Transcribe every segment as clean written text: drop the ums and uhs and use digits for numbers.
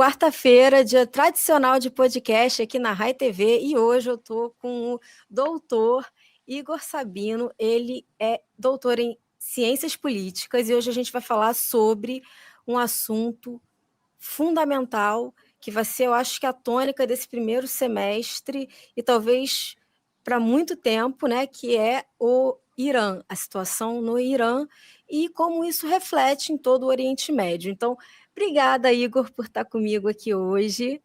Quarta-feira, dia tradicional de podcast aqui na Rai TV, e hoje eu estou com o doutor Igor Sabino. Ele é doutor em Ciências Políticas e hoje a gente vai falar sobre um assunto fundamental que vai ser, eu acho que a tônica desse primeiro semestre e talvez para muito tempo, né, que é o Irã, a situação no Irã e como isso reflete em todo o Oriente Médio. Então, obrigada, Igor, por estar comigo aqui hoje.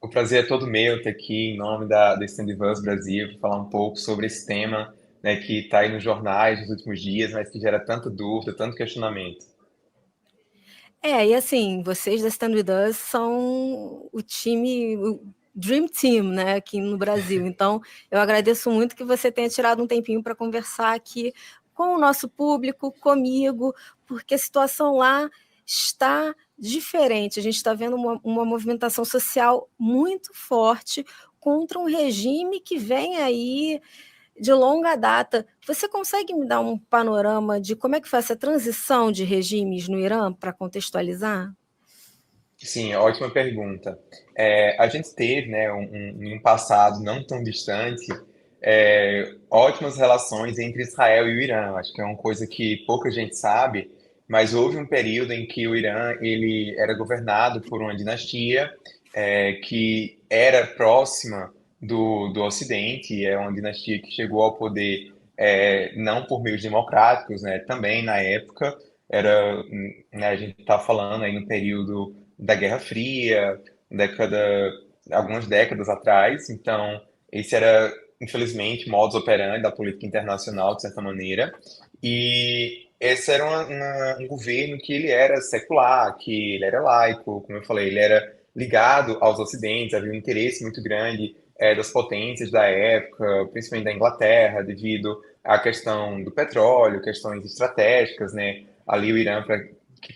O prazer é todo meu estar aqui em nome da Standivans Brasil para falar um pouco sobre esse tema, né, que está aí nos jornais nos últimos dias, mas que gera tanta dúvida, tanto questionamento. E assim, vocês da Stand With Us são o time, o Dream Team, né, aqui no Brasil. Então, eu agradeço muito que você tenha tirado um tempinho para conversar aqui com o nosso público, comigo, porque a situação lá está diferente. A gente está vendo uma movimentação social muito forte contra um regime que vem aí de longa data. Você consegue me dar um panorama de como é que foi essa transição de regimes no Irã, para contextualizar? Sim, ótima pergunta. A gente teve, né, em um passado não tão distante, ótimas relações entre Israel e o Irã. Acho que é uma coisa que pouca gente sabe, mas houve um período em que o Irã ele era governado por uma dinastia que era próxima do Ocidente. É uma dinastia que chegou ao poder não por meios democráticos, né, também na época era, né, a gente está falando aí no período da Guerra Fria, algumas décadas atrás. Então, esse era, infelizmente, modus operandi da política internacional, de certa maneira. E esse era um governo que ele era secular, que ele era laico, como eu falei, ele era ligado aos ocidentes, havia um interesse muito grande das potências da época, principalmente da Inglaterra, devido à questão do petróleo, questões estratégicas, né? Ali o Irã, para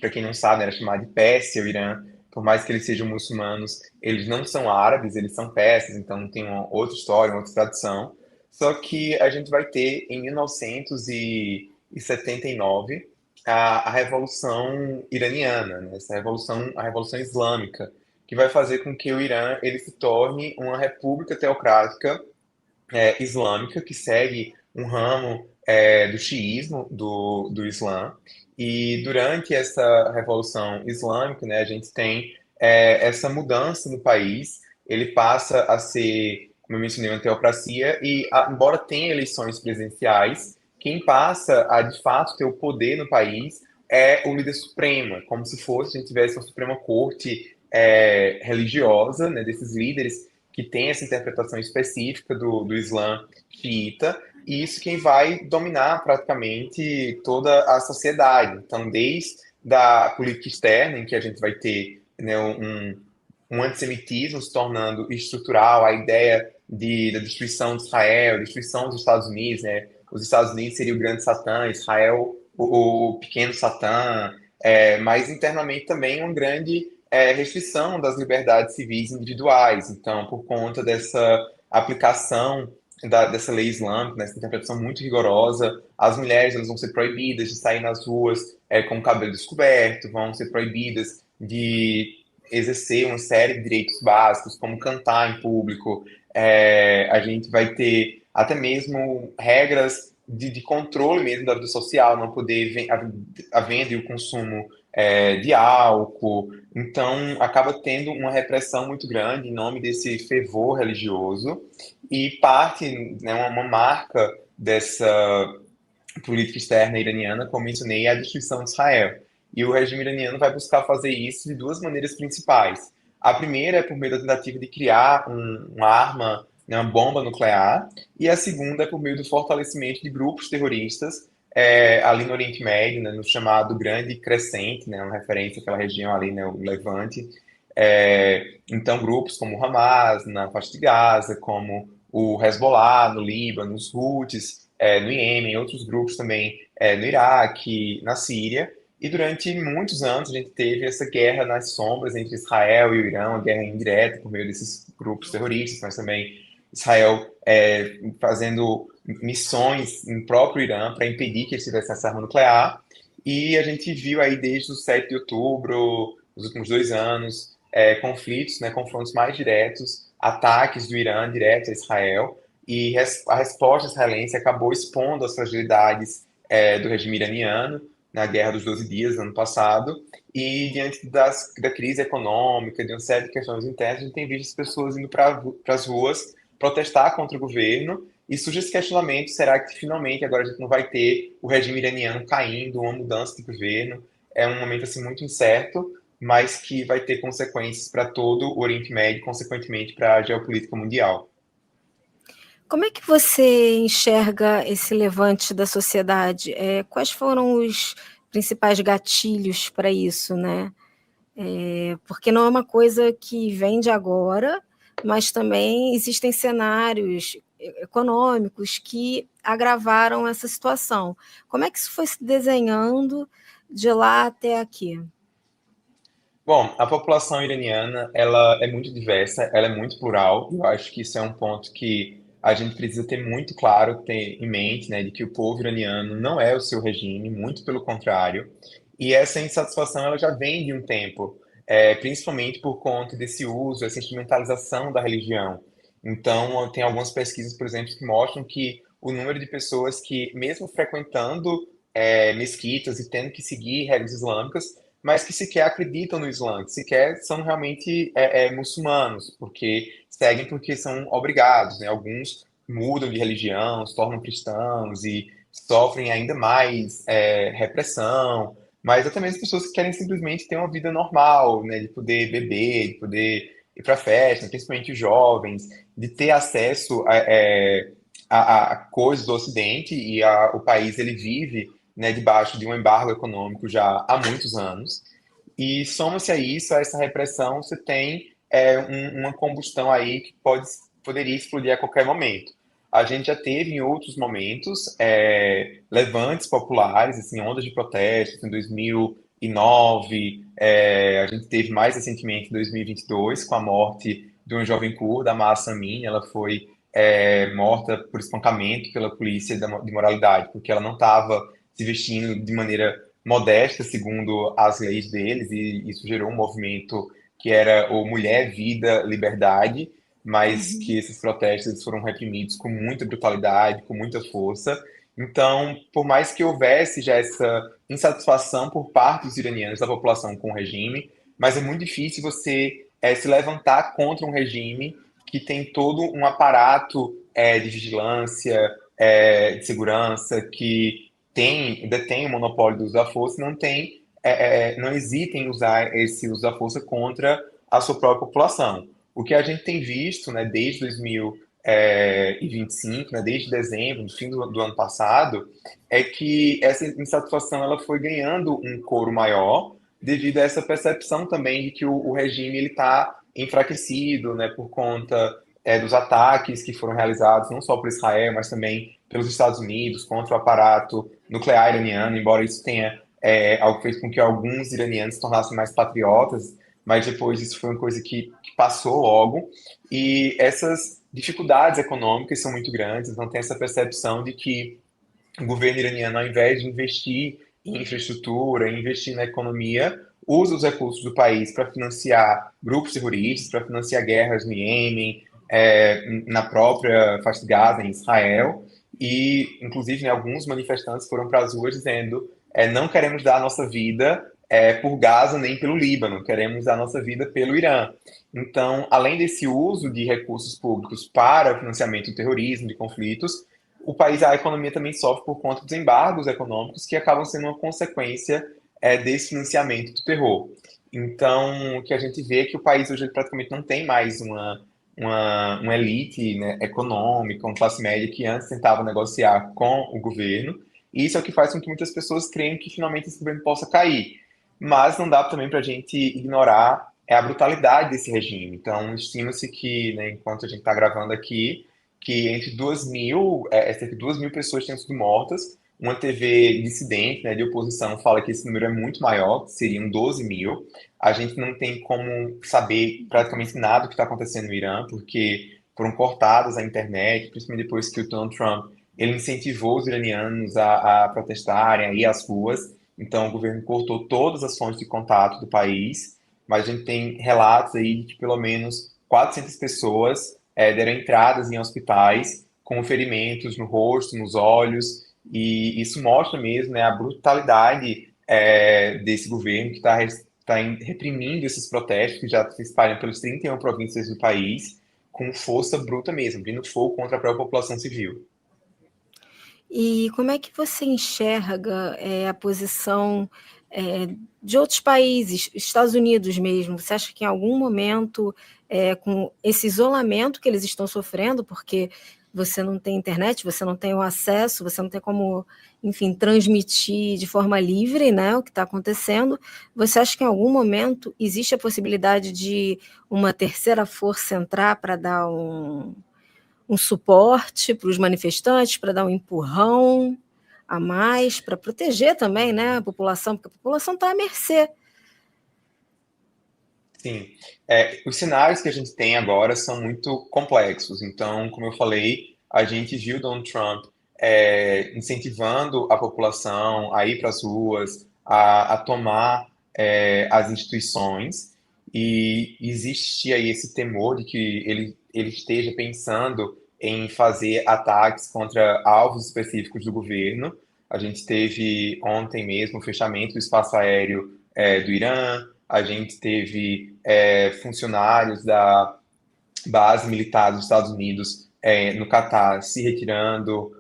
quem não sabe, era chamado de Pérsia, o Irã, por mais que eles sejam muçulmanos, eles não são árabes, eles são persas, então tem uma outra história, uma outra tradição. Só que a gente vai ter em 1979 a Revolução Iraniana, né? Essa revolução, a Revolução Islâmica, que vai fazer com que o Irã ele se torne uma república teocrática islâmica que segue um ramo do xiismo do Islã. E durante essa revolução islâmica, né, a gente tem essa mudança no país. Ele passa a ser, como eu mencionei, uma teocracia e, embora tenha eleições presidenciais, quem passa a de fato ter o poder no país é o líder supremo, como se fosse a gente tivesse uma Suprema Corte religiosa, né, desses líderes que tem essa interpretação específica do Islã xiita, e isso quem vai dominar praticamente toda a sociedade. Então, desde a política externa, em que a gente vai ter, né, um antissemitismo se tornando estrutural, a ideia da destruição de Israel, destruição dos Estados Unidos, né? Os Estados Unidos seria o grande Satã, Israel o pequeno Satã, mas internamente também uma grande restrição das liberdades civis individuais. Então, por conta dessa aplicação dessa lei islâmica, nessa interpretação muito rigorosa, as mulheres elas vão ser proibidas de sair nas ruas com o cabelo descoberto, vão ser proibidas de exercer uma série de direitos básicos, como cantar em público. A gente vai ter até mesmo regras de controle mesmo da vida social, não poder a venda e o consumo de álcool. Então, acaba tendo uma repressão muito grande em nome desse fervor religioso e parte, né, uma marca dessa política externa iraniana, como mencionei, é a destruição de Israel. E o regime iraniano vai buscar fazer isso de duas maneiras principais. A primeira é por meio da tentativa de criar uma arma, né, uma bomba nuclear, e a segunda é por meio do fortalecimento de grupos terroristas ali no Oriente Médio, né, no chamado Grande Crescente, né, uma referência àquela região ali, né, o Levante. Então, grupos como o Hamas na faixa de Gaza, como o Hezbollah no Líbano, os Houthis no Iêmen, outros grupos também no Iraque, na Síria. E durante muitos anos a gente teve essa guerra nas sombras entre Israel e o Irã, uma guerra indireta por meio desses grupos terroristas, mas também Israel fazendo missões no próprio Irã para impedir que eles tivessem essa arma nuclear. E a gente viu aí desde o 7 de outubro, nos últimos 2 anos, conflitos, né, confrontos mais diretos, ataques do Irã direto a Israel, e a resposta israelense acabou expondo as fragilidades do regime iraniano na Guerra dos 12 Dias, ano passado, e diante da crise econômica, de uma série de questões internas, a gente tem visto as pessoas indo para as ruas protestar contra o governo, e surge esse questionamento: será que finalmente agora a gente não vai ter o regime iraniano caindo, uma mudança de governo? É um momento assim muito incerto, mas que vai ter consequências para todo o Oriente Médio, consequentemente para a geopolítica mundial. Como é que você enxerga esse levante da sociedade? Quais foram os principais gatilhos para isso, né? Porque não é uma coisa que vem de agora, mas também existem cenários econômicos que agravaram essa situação. Como é que isso foi se desenhando de lá até aqui? Bom, a população iraniana, ela é muito diversa, ela é muito plural. Eu acho que isso é um ponto que a gente precisa ter muito claro, ter em mente, né, de que o povo iraniano não é o seu regime, muito pelo contrário. E essa insatisfação, ela já vem de um tempo, principalmente por conta desse uso, essa instrumentalização da religião. Então, tem algumas pesquisas, por exemplo, que mostram que o número de pessoas que, mesmo frequentando mesquitas e tendo que seguir regras islâmicas, mas que sequer acreditam no Islã, que sequer são realmente muçulmanos, porque seguem porque são obrigados, né? Alguns mudam de religião, se tornam cristãos e sofrem ainda mais repressão, mas até mesmo pessoas que querem simplesmente ter uma vida normal, né? De poder beber, de poder ir para festa, principalmente os jovens, de ter acesso a coisas do Ocidente, e o país ele vive, né, debaixo de um embargo econômico já há muitos anos. E soma-se a isso, a essa repressão, você tem uma combustão aí que poderia explodir a qualquer momento. A gente já teve em outros momentos levantes populares, assim, ondas de protestos em 2009, a gente teve mais recentemente em 2022 com a morte de uma jovem curda, a Mahsa Amini. Ela foi morta por espancamento pela polícia de moralidade, porque ela não estava se vestindo de maneira modesta, segundo as leis deles, e isso gerou um movimento que era o Mulher, Vida, Liberdade, mas que esses protestos foram reprimidos com muita brutalidade, com muita força. Então, por mais que houvesse já essa insatisfação por parte dos iranianos, da população com o regime, mas é muito difícil você se levantar contra um regime que tem todo um aparato de vigilância, de segurança, que detém o monopólio do uso da força, não hesita em usar esse uso da força contra a sua própria população. O que a gente tem visto, né, desde 2025, né, desde dezembro, no fim do ano passado, é que essa insatisfação ela foi ganhando um coro maior devido a essa percepção também de que o regime ele está enfraquecido, né, por conta dos ataques que foram realizados não só por Israel, mas também pelos Estados Unidos contra o aparato nuclear iraniano, embora isso tenha algo que fez com que alguns iranianos se tornassem mais patriotas, mas depois isso foi uma coisa que passou logo. E essas dificuldades econômicas são muito grandes, então tem essa percepção de que o governo iraniano, ao invés de investir em infraestrutura, investir na economia, usa os recursos do país para financiar grupos terroristas, para financiar guerras no Iêmen, na própria faixa de Gaza, em Israel, e inclusive, né, alguns manifestantes foram para as ruas dizendo não queremos dar a nossa vida por Gaza nem pelo Líbano, queremos dar a nossa vida pelo Irã. Então, além desse uso de recursos públicos para o financiamento do terrorismo, de conflitos, o país, a economia também sofre por conta dos embargos econômicos que acabam sendo uma consequência desse financiamento do terror. Então, o que a gente vê é que o país hoje praticamente não tem mais uma elite, né, econômica, uma classe média que antes tentava negociar com o governo, e isso é o que faz com que muitas pessoas creiam que finalmente esse governo possa cair. Mas não dá também para a gente ignorar a brutalidade desse regime. Então, estima-se que, né, enquanto a gente está gravando aqui, que entre 2.000, cerca de 2.000 pessoas tenham sido mortas. Uma TV dissidente, né, de oposição, fala que esse número é muito maior, que seriam 12.000. A gente não tem como saber praticamente nada do que está acontecendo no Irã, porque foram cortadas a internet, principalmente depois que o Donald Trump ele incentivou os iranianos a protestarem, a ir às ruas. Então, o governo cortou todas as fontes de contato do país. mas a gente tem relatos aí de que pelo menos 400 pessoas deram entradas em hospitais com ferimentos no rosto, nos olhos, e isso mostra mesmo, né, a brutalidade desse governo que está reprimindo esses protestos que já se espalham pelas 31 províncias do país com força bruta mesmo, vindo fogo contra a própria população civil. E como é que você enxerga a posição de outros países, Estados Unidos mesmo? Você acha que em algum momento, com esse isolamento que eles estão sofrendo, porque você não tem internet, você não tem o acesso, você não tem como, enfim, transmitir de forma livre, né, o que está acontecendo, você acha que em algum momento existe a possibilidade de uma terceira força entrar para dar um suporte para os manifestantes, para dar um empurrão a mais, para proteger também, né, a população, porque a população está à mercê. Sim, os cenários que a gente tem agora são muito complexos. Então, como eu falei, a gente viu Donald Trump incentivando a população a ir para as ruas, a tomar as instituições, e existe aí esse temor de que ele esteja pensando em fazer ataques contra alvos específicos do governo. A gente teve ontem mesmo o fechamento do espaço aéreo do Irã, a gente teve funcionários da base militar dos Estados Unidos no Catar se retirando,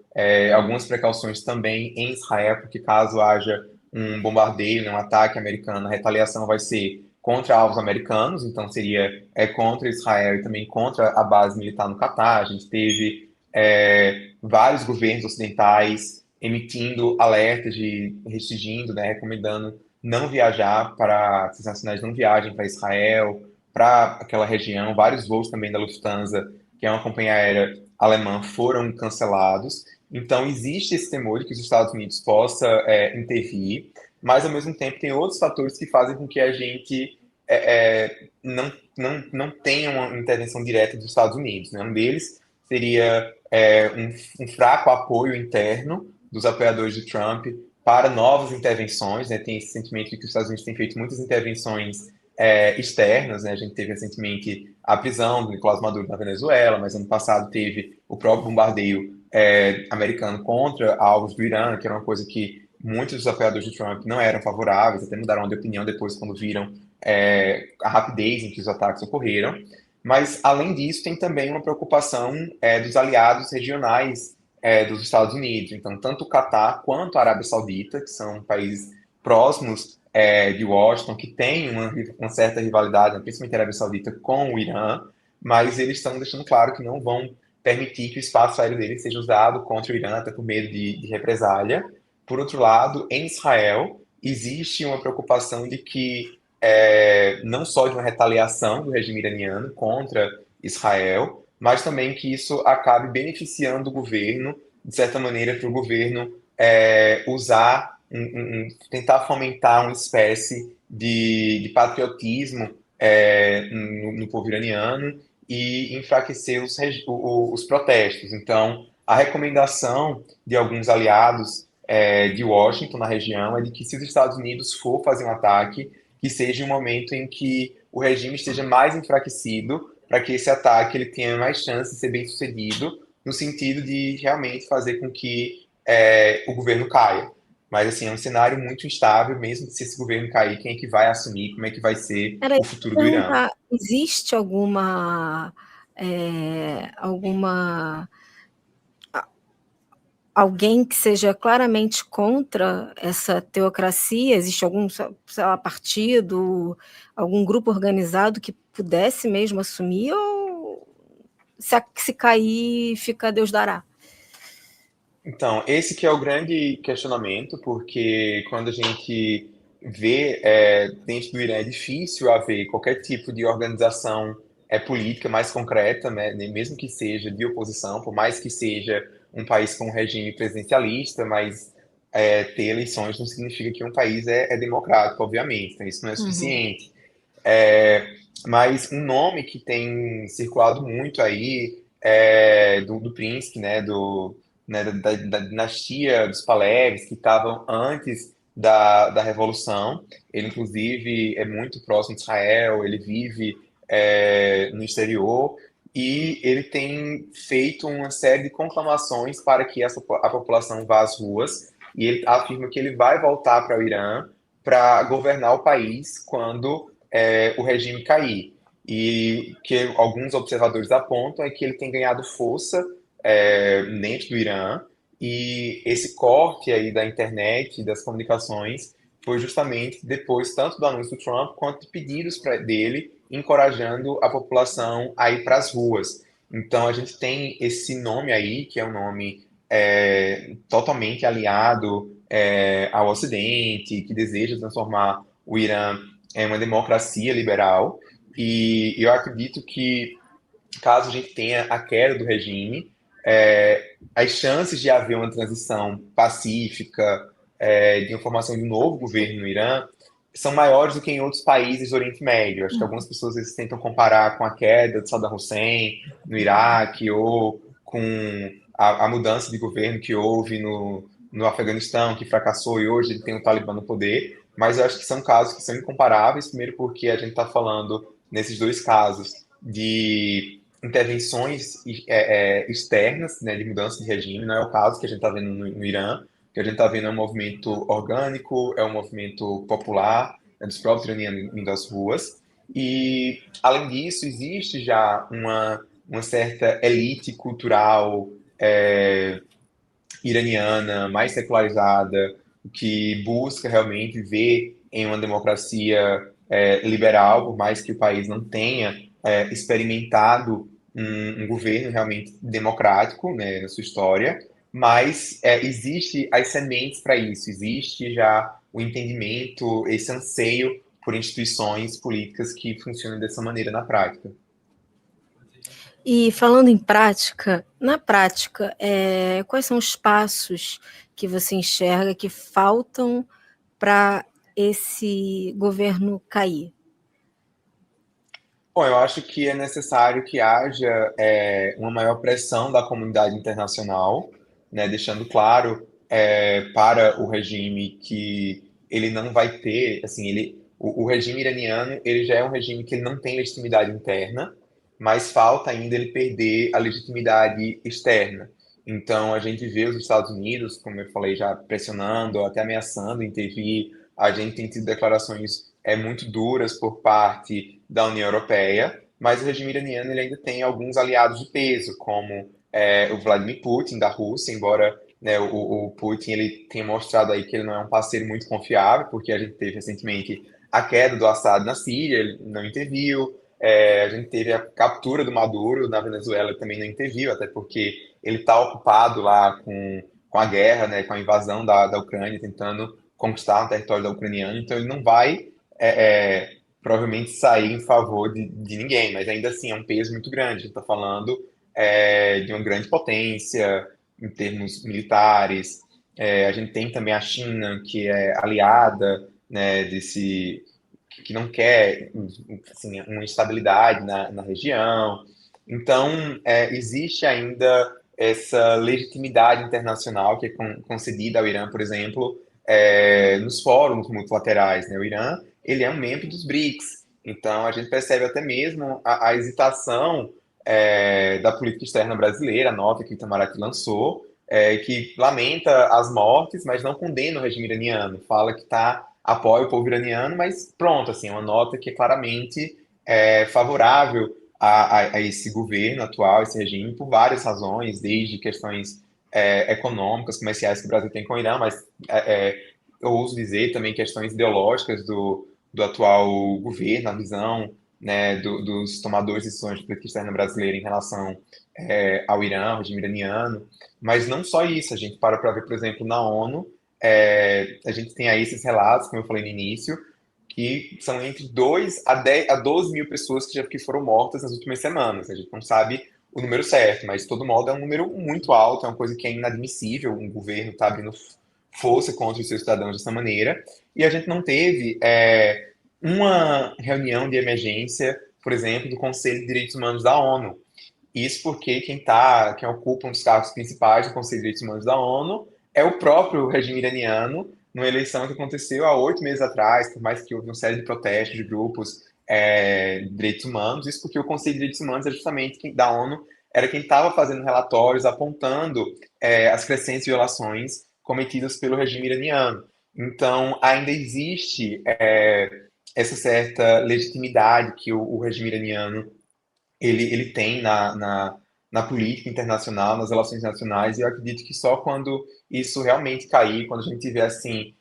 algumas precauções também em Israel, porque caso haja um bombardeio, né, um ataque americano, a retaliação vai ser contra alvos americanos, então seria contra Israel e também contra a base militar no Catar. A gente teve vários governos ocidentais emitindo alertas de restringindo, né, recomendando não viajar para, esses nacionais não viajem para Israel, para aquela região. Vários voos também da Lufthansa, que é uma companhia aérea alemã, foram cancelados. Então, existe esse temor de que os Estados Unidos possa intervir, mas, ao mesmo tempo, tem outros fatores que fazem com que a gente não tenha uma intervenção direta dos Estados Unidos. Né? Um deles seria um fraco apoio interno dos apoiadores de Trump para novas intervenções. Né? Tem esse sentimento de que os Estados Unidos têm feito muitas intervenções externas, né? A gente teve recentemente a prisão do Nicolás Maduro na Venezuela, mas ano passado teve o próprio bombardeio americano contra alvos do Irã, que era uma coisa que muitos dos apoiadores de Trump não eram favoráveis, até mudaram de opinião depois quando viram a rapidez em que os ataques ocorreram. Mas, além disso, tem também uma preocupação dos aliados regionais dos Estados Unidos. Então, tanto o Catar quanto a Arábia Saudita, que são países próximos de Washington, que tem uma certa rivalidade, principalmente a Arábia Saudita, com o Irã, mas eles estão deixando claro que não vão permitir que o espaço aéreo deles seja usado contra o Irã, até por medo de represália. Por outro lado, em Israel, existe uma preocupação de que, não só de uma retaliação do regime iraniano contra Israel, mas também que isso acabe beneficiando o governo, de certa maneira, para o governo usar tentar fomentar uma espécie de patriotismo no povo iraniano e enfraquecer os protestos. Então, a recomendação de alguns aliados de Washington na região é de que se os Estados Unidos for fazer um ataque, que seja um momento em que o regime esteja mais enfraquecido, para que esse ataque ele tenha mais chance de ser bem sucedido, no sentido de realmente fazer com que o governo caia. Mas, assim, é um cenário muito instável, mesmo se esse governo cair, quem é que vai assumir, como é que vai ser Era o isso que futuro eu do ia Irã. perguntar, existe alguma alguém que seja claramente contra essa teocracia? Existe algum, sei lá, partido, algum grupo organizado que pudesse mesmo assumir, ou se cair, fica Deus dará? Então, esse que é o grande questionamento, porque quando a gente vê dentro do Irã é difícil haver qualquer tipo de organização política mais concreta, né, mesmo que seja de oposição, por mais que seja um país com um regime presidencialista, mas ter eleições não significa que um país é democrático, obviamente, então isso não é Uhum. suficiente. É, mas um nome que tem circulado muito aí do príncipe, né, da dinastia dos Pahlevis, que estavam antes da Revolução. Ele, inclusive, é muito próximo de Israel, ele vive no exterior, e ele tem feito uma série de conclamações para que a população vá às ruas, e ele afirma que ele vai voltar para o Irã para governar o país quando o regime cair. E que alguns observadores apontam é que ele tem ganhado força dentro do Irã, e esse corte aí da internet e das comunicações foi justamente depois tanto do anúncio do Trump quanto de pedidos dele encorajando a população a ir para as ruas. Então a gente tem esse nome aí, que é um nome totalmente aliado ao Ocidente, que deseja transformar o Irã em uma democracia liberal. E eu acredito que, caso a gente tenha a queda do regime, as chances de haver uma transição pacífica, de uma formação de um novo governo no Irã, são maiores do que em outros países do Oriente Médio. Acho que algumas pessoas às vezes tentam comparar com a queda de Saddam Hussein no Iraque ou com a mudança de governo que houve no Afeganistão, que fracassou e hoje ele tem o Talibã no poder. Mas eu acho que são casos que são incomparáveis, primeiro porque a gente está falando, nesses dois casos, de intervenções externas, né, de mudança de regime. Não é o caso que a gente está vendo no Irã. O que a gente está vendo é um movimento orgânico, é um movimento popular, dos próprios iranianos indo às ruas. E, além disso, existe já uma certa elite cultural iraniana, mais secularizada, que busca realmente ver em uma democracia liberal, por mais que o país não tenha experimentado um governo realmente democrático, né, na sua história, mas existe as sementes para isso, existe já o entendimento, esse anseio por instituições políticas que funcionem dessa maneira na prática. E falando em prática, na prática, quais são os passos que você enxerga que faltam para esse governo cair? Bom, eu acho que é necessário que haja uma maior pressão da comunidade internacional, né, deixando claro para o regime que ele não vai ter, assim, o regime iraniano, ele já é um regime que ele não tem legitimidade interna, mas falta ainda ele perder a legitimidade externa. Então, a gente vê os Estados Unidos, como eu falei, já pressionando, até ameaçando intervir. A gente tem tido declarações muito duras por parte da União Europeia, mas o regime iraniano ele ainda tem alguns aliados de peso, como o Vladimir Putin da Rússia, embora, né, o Putin ele tenha mostrado aí que ele não é um parceiro muito confiável, porque a gente teve recentemente a queda do Assad na Síria, ele não interviu. A gente teve a captura do Maduro na Venezuela, ele também não interviu, até porque ele está ocupado lá com a guerra, né, com a invasão da Ucrânia, tentando conquistar o território da ucraniano, então ele não vai provavelmente sair em favor de ninguém, mas ainda assim é um peso muito grande. A gente está falando de uma grande potência em termos militares. A gente tem também a China, que é aliada, né, que não quer, assim, uma instabilidade na região. Então, existe ainda essa legitimidade internacional que é concedida ao Irã, por exemplo, nos fóruns multilaterais, né? O Irã ele é um membro dos BRICS, então a gente percebe até mesmo a hesitação da política externa brasileira, a nota que o Itamaraty lançou, que lamenta as mortes, mas não condena o regime iraniano, fala que apoia o povo iraniano, mas pronto, assim, é uma nota que é claramente favorável a esse governo atual, esse regime, por várias razões, desde questões econômicas, comerciais que o Brasil tem com o Irã, mas eu ouso dizer também questões ideológicas do atual governo, a visão, né, dos tomadores de decisões de política externa brasileira em relação ao Irã, ao regime iraniano. Mas não só isso, a gente para ver, por exemplo, na ONU, a gente tem aí esses relatos, como eu falei no início, que são entre 2 a 12 mil pessoas que foram mortas nas últimas semanas. A gente não sabe o número certo, mas de todo modo é um número muito alto, é uma coisa que é inadmissível um governo estar abrindo força contra os seus cidadãos dessa maneira. E a gente não teve uma reunião de emergência, por exemplo, do Conselho de Direitos Humanos da ONU. Isso porque quem ocupa um dos cargos principais do Conselho de Direitos Humanos da ONU é o próprio regime iraniano, numa eleição que aconteceu há 8 meses atrás, por mais que houve uma série de protestos de grupos de direitos humanos, isso porque o Conselho de Direitos Humanos é justamente da ONU, era quem estava fazendo relatórios apontando as crescentes violações cometidas pelo regime iraniano. Então, ainda existe essa certa legitimidade que o regime iraniano ele tem na política internacional, nas relações internacionais, e eu acredito que só quando isso realmente cair, quando a gente tiver assim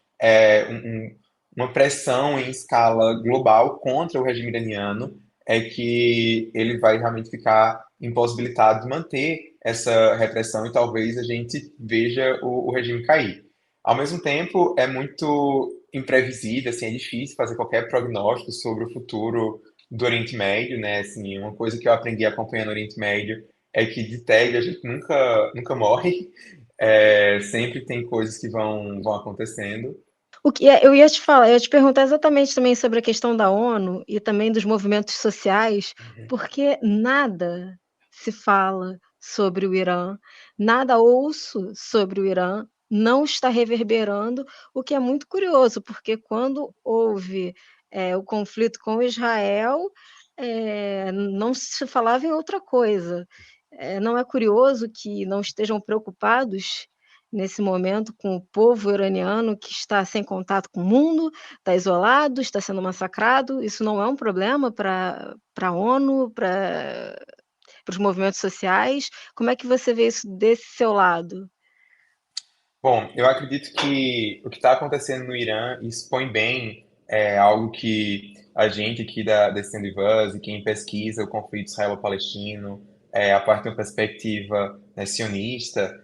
uma pressão em escala global contra o regime iraniano, é que ele vai realmente ficar impossibilitado de manter essa repressão e talvez a gente veja o regime cair. Ao mesmo tempo, é muito imprevisível, assim, é difícil fazer qualquer prognóstico sobre o futuro do Oriente Médio, né? Assim, uma coisa que eu aprendi acompanhando o Oriente Médio é que de tédio a gente nunca morre. Sempre tem coisas que vão acontecendo. Eu ia te falar, eu ia te perguntar exatamente também sobre a questão da ONU e também dos movimentos sociais, porque nada se fala sobre o Irã, nada ouço sobre o Irã, não está reverberando, o que é muito curioso, porque quando houve, o conflito com Israel, não se falava em outra coisa. Não é curioso que não estejam preocupados nesse momento com o povo iraniano que está sem contato com o mundo, está isolado, está sendo massacrado. Isso não é um problema para a ONU, para os movimentos sociais? Como é que você vê isso desse seu lado? Bom, eu acredito que o que está acontecendo no Irã expõe bem algo que a gente aqui da Stand With Us e quem pesquisa o conflito israelo-palestino, a partir de uma perspectiva, né, sionista,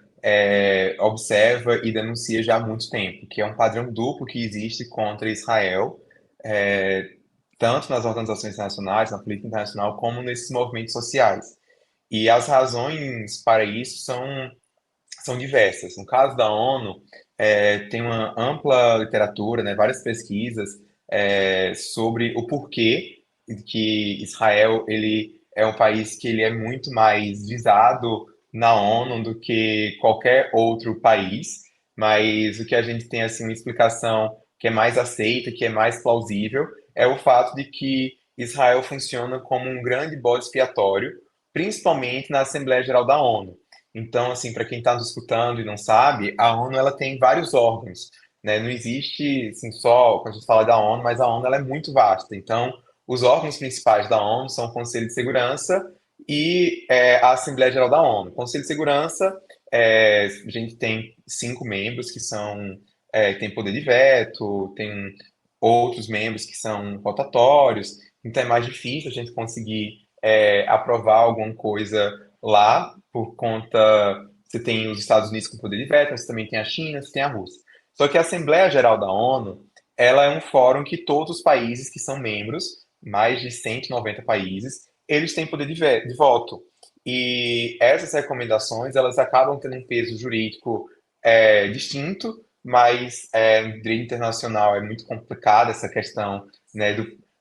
observa e denuncia já há muito tempo, que é um padrão duplo que existe contra Israel, é, tanto nas organizações internacionais, na política internacional, como nesses movimentos sociais. E as razões para isso são diversas. No caso da ONU, tem uma ampla literatura, né, várias pesquisas sobre o porquê que Israel ele é um país que ele é muito mais visado na ONU do que qualquer outro país, mas o que a gente tem assim uma explicação que é mais aceita, que é mais plausível, é o fato de que Israel funciona como um grande bode expiatório, principalmente na Assembleia Geral da ONU. Então, assim, para quem está nos escutando e não sabe, a ONU ela tem vários órgãos, né? Não existe assim, só quando a gente fala da ONU, mas a ONU ela é muito vasta. Então, os órgãos principais da ONU são o Conselho de Segurança e a Assembleia Geral da ONU. Conselho de Segurança, a gente tem 5 membros que têm poder de veto, tem outros membros que são rotatórios, então é mais difícil a gente conseguir aprovar alguma coisa lá, por conta. Você tem os Estados Unidos com poder de veto, você também tem a China, você tem a Rússia. Só que a Assembleia Geral da ONU, ela é um fórum que todos os países que são membros, mais de 190 países, eles têm poder de voto. E essas recomendações, elas acabam tendo um peso jurídico distinto, mas no direito internacional é muito complicada essa questão, né,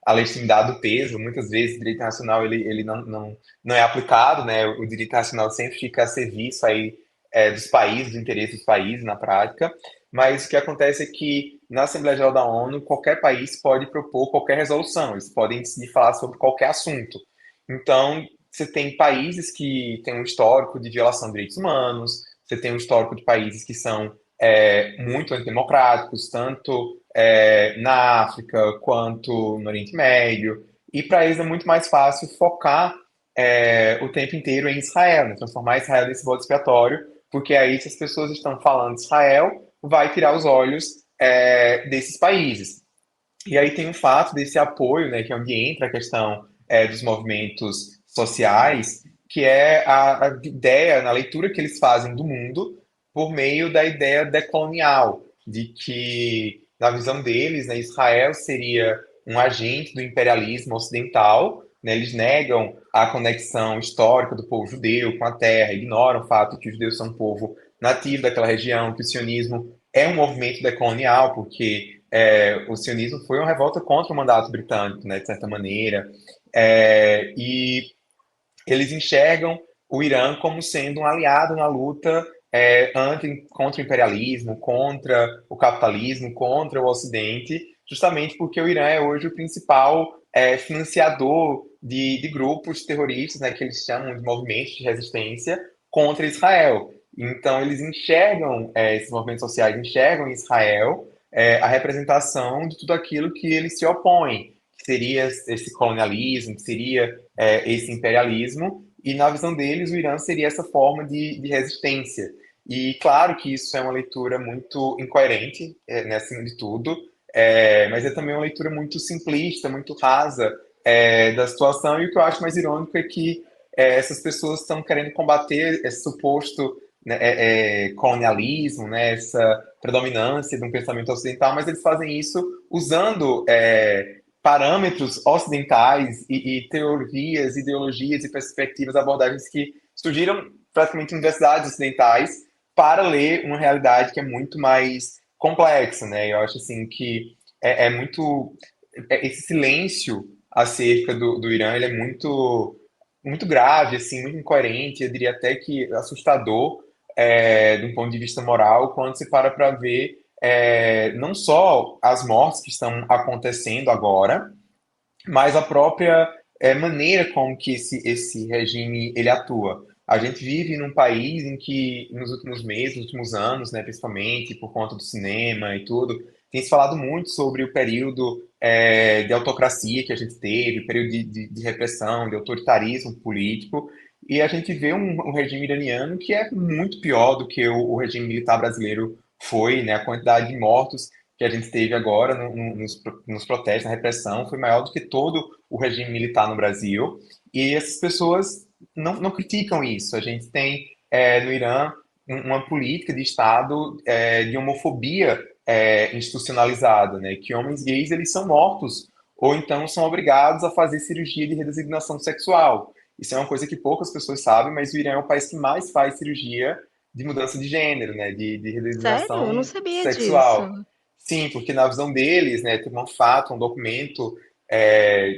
a legitimidade do peso. Muitas vezes o direito internacional ele não é aplicado, né? O direito internacional sempre fica a serviço aí dos países, do interesse dos países na prática, mas o que acontece é que na Assembleia Geral da ONU, qualquer país pode propor qualquer resolução, eles podem decidir falar sobre qualquer assunto. Então, você tem países que têm um histórico de violação de direitos humanos, você tem um histórico de países que são muito antidemocráticos, tanto na África quanto no Oriente Médio, e para eles é muito mais fácil focar o tempo inteiro em Israel, né? Transformar Israel nesse bode expiatório, porque aí, se as pessoas estão falando de Israel, vai tirar os olhos desses países. E aí tem o fato desse apoio, né, que é onde entra a questão dos movimentos sociais, que é a ideia, na leitura que eles fazem do mundo, por meio da ideia decolonial, de que, na visão deles, né, Israel seria um agente do imperialismo ocidental, né, eles negam a conexão histórica do povo judeu com a terra, ignoram o fato de que os judeus são um povo nativo daquela região, que o sionismo é um movimento decolonial, porque o sionismo foi uma revolta contra o mandato britânico, né, de certa maneira, e eles enxergam o Irã como sendo um aliado na luta contra o imperialismo, contra o capitalismo, contra o Ocidente, justamente porque o Irã é hoje o principal financiador de grupos terroristas, né, que eles chamam de movimentos de resistência contra Israel. Então, eles enxergam, esses movimentos sociais enxergam em Israel a representação de tudo aquilo que eles se opõem, que seria esse colonialismo, que seria esse imperialismo, e na visão deles, o Irã seria essa forma de resistência. E claro que isso é uma leitura muito incoerente, né, acima de tudo, mas é também uma leitura muito simplista, muito rasa da situação. E o que eu acho mais irônico é que essas pessoas estão querendo combater esse suposto, né, colonialismo, né, essa predominância de um pensamento ocidental, mas eles fazem isso usando parâmetros ocidentais e teorias, ideologias e perspectivas, abordagens que surgiram praticamente em universidades ocidentais para ler uma realidade que é muito mais complexa, né? Eu acho assim que muito esse silêncio acerca do Irã, ele é muito grave, assim, muito incoerente, eu diria até que assustador, de um ponto de vista moral, quando se para ver não só as mortes que estão acontecendo agora, mas a própria maneira como que esse regime ele atua. A gente vive num país em que, nos últimos meses, nos últimos anos, né, principalmente por conta do cinema e tudo, tem se falado muito sobre o período de autocracia que a gente teve, o período de repressão, de autoritarismo político, e a gente vê um regime iraniano que é muito pior do que o regime militar brasileiro foi, né? A quantidade de mortos que a gente teve agora nos protestos, na repressão, foi maior do que todo o regime militar no Brasil. E essas pessoas não criticam isso. A gente tem no Irã uma política de Estado de homofobia institucionalizada, né? Que homens gays eles são mortos ou então são obrigados a fazer cirurgia de redesignação sexual. Isso é uma coisa que poucas pessoas sabem, mas o Irã é o país que mais faz cirurgia de mudança de gênero, né? De Sério? Eu não redesignação sabia disso. sexual. Sim, porque na visão deles, né, tem um fato, um documento é,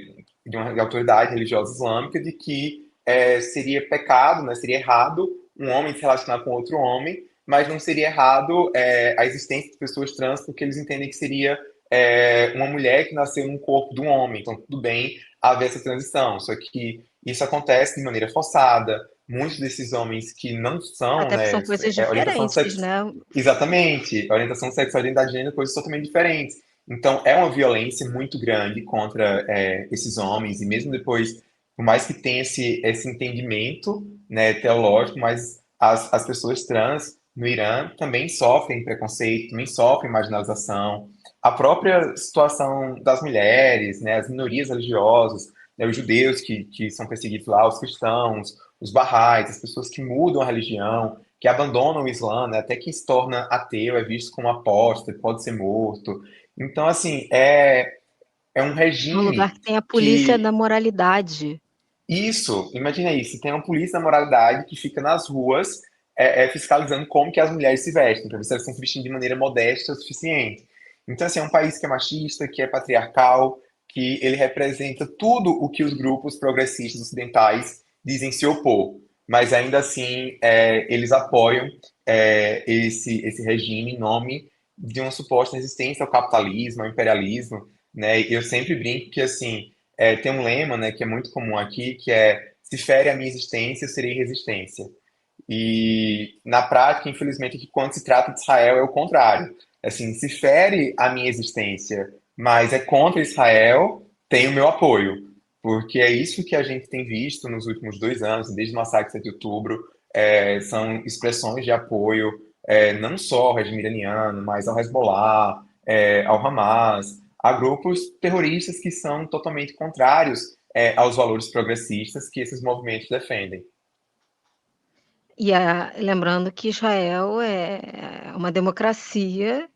de autoridade religiosa islâmica de que seria pecado, né, seria errado um homem se relacionar com outro homem, mas não seria errado a existência de pessoas trans, porque eles entendem que seria uma mulher que nasceu num corpo de um homem, então tudo bem haver essa transição, só que isso acontece de maneira forçada, muitos desses homens que não são, Até porque né, são coisas orientação diferentes, sexual. né? Exatamente. A orientação sexual e identidade de gênero, coisas totalmente diferentes. Então, é uma violência muito grande contra esses homens, e mesmo depois, por mais que tenha esse entendimento, né, teológico, mas as pessoas trans no Irã também sofrem preconceito, também sofrem marginalização. A própria situação das mulheres, né, as minorias religiosas, né, os judeus que são perseguidos lá, os cristãos, os barrais, as pessoas que mudam a religião, que abandonam o Islã, né? Até quem se torna ateu é visto como apóstata, pode ser morto. Então, assim, é um É um lugar regime que tem a polícia da que. moralidade. Isso, imagina isso, tem uma polícia da moralidade que fica nas ruas fiscalizando como que as mulheres se vestem, para ver se elas estão se vestindo de maneira modesta o suficiente. Então, assim, é um país que é machista, que é patriarcal, que ele representa tudo o que os grupos progressistas ocidentais dizem se opor. Mas ainda assim, eles apoiam esse regime em nome de uma suposta resistência ao capitalismo, ao imperialismo, né? E eu sempre brinco que, assim, tem um lema, né, que é muito comum aqui, que é se fere a minha existência, eu serei resistência. E na prática, infelizmente, que quando se trata de Israel é o contrário. Assim, se fere a minha existência, mas é contra Israel, tem o meu apoio. Porque é isso que a gente tem visto nos últimos 2 anos, desde o massacre de 7 de outubro, são expressões de apoio não só ao regime iraniano, mas ao Hezbollah, ao Hamas, a grupos terroristas que são totalmente contrários aos valores progressistas que esses movimentos defendem. Lembrando que Israel é uma democracia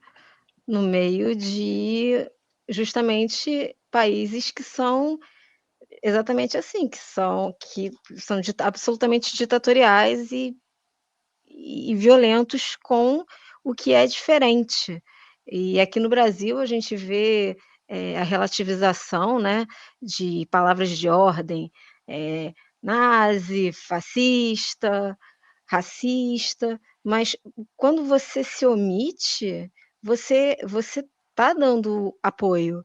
no meio de justamente países que são exatamente assim, que são absolutamente ditatoriais e violentos com o que é diferente. E aqui no Brasil a gente vê a relativização, né, de palavras de ordem, nazi, fascista, racista, mas quando você se omite, você está dando apoio,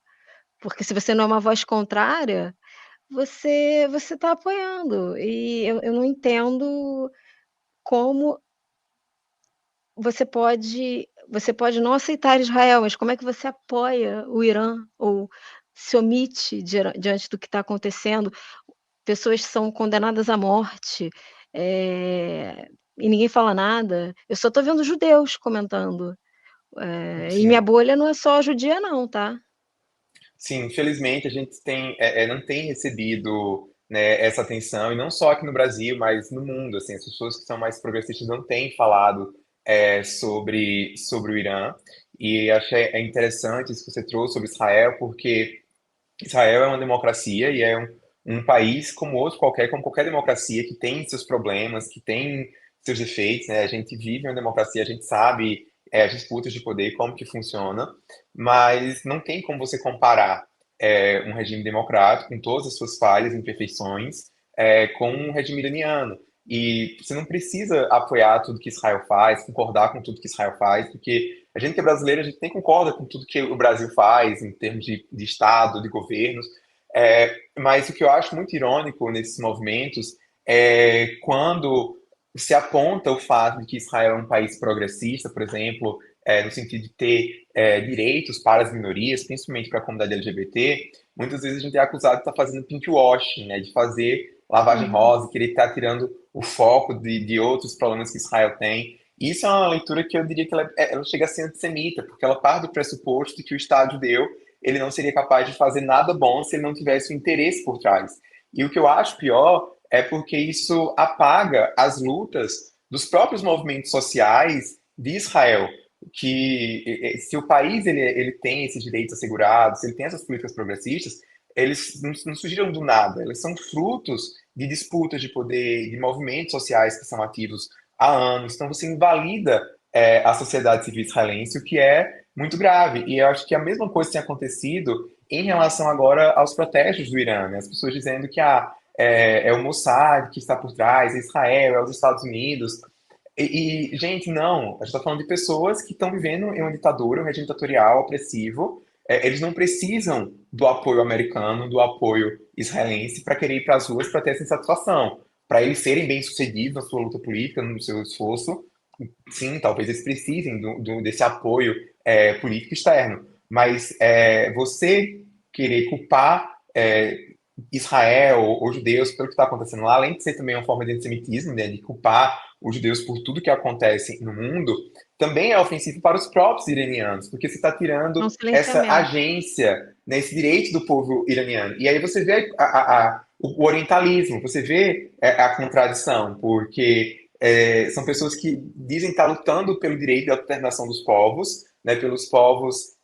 porque se você não é uma voz contrária, você está apoiando. E eu não entendo como você pode não aceitar Israel, mas como é que você apoia o Irã ou se omite diante do que está acontecendo? Pessoas são condenadas à morte, e ninguém fala nada. Eu só estou vendo judeus comentando, e minha Sim. bolha não é só judia não, tá? Sim, infelizmente a gente não tem recebido, né, essa atenção, e não só aqui no Brasil, mas no mundo, assim, as pessoas que são mais progressistas não têm falado sobre o Irã, e achei interessante isso que você trouxe sobre Israel, porque Israel é uma democracia e é um país como outro qualquer, como qualquer democracia, que tem seus problemas, que tem seus defeitos, né? A gente vive uma democracia, a gente sabe as disputas de poder, como que funciona, mas não tem como você comparar um regime democrático, com todas as suas falhas e imperfeições, com um regime iraniano. E você não precisa apoiar tudo que Israel faz, concordar com tudo que Israel faz, porque a gente que é brasileiro, a gente nem concorda com tudo que o Brasil faz em termos de Estado, de governos, mas o que eu acho muito irônico nesses movimentos é quando se aponta o fato de que Israel é um país progressista, por exemplo, no sentido de ter direitos para as minorias, principalmente para a comunidade LGBT, muitas vezes a gente é acusado de estar fazendo pinkwashing, né, de fazer lavagem Uhum. rosa, querer estar tirando o foco de outros problemas que Israel tem. Isso é uma leitura que eu diria que ela chega a ser antissemita, porque ela parte do pressuposto de que o Estado judeu ele não seria capaz de fazer nada bom se ele não tivesse o interesse por trás. E o que eu acho pior é porque isso apaga as lutas dos próprios movimentos sociais de Israel, que se o país ele tem esses direitos assegurados, se ele tem essas políticas progressistas, eles não surgiram do nada, eles são frutos de disputas de poder, de movimentos sociais que são ativos há anos. Então você invalida a sociedade civil israelense, o que é muito grave. E eu acho que a mesma coisa tem acontecido em relação agora aos protestos do Irã, né? As pessoas dizendo que é o Mossad que está por trás, é Israel, é os Estados Unidos. Gente, não. A gente está falando de pessoas que estão vivendo em uma ditadura, um regime ditatorial opressivo. Eles não precisam do apoio americano, do apoio israelense para querer ir para as ruas para ter essa insatisfação. Para eles serem bem-sucedidos na sua luta política, no seu esforço, sim, talvez eles precisem desse apoio político externo. Mas você querer culpar Israel ou judeus pelo que está acontecendo lá, além de ser também uma forma de antissemitismo, né, de culpar os judeus por tudo que acontece no mundo, também é ofensivo para os próprios iranianos, porque você está É um tirando essa silenciamento. agência, né, esse direito do povo iraniano. E aí você vê o orientalismo, você vê a contradição, porque são pessoas que dizem estar lutando pelo direito de autodeterminação dos povos, né, pelos povos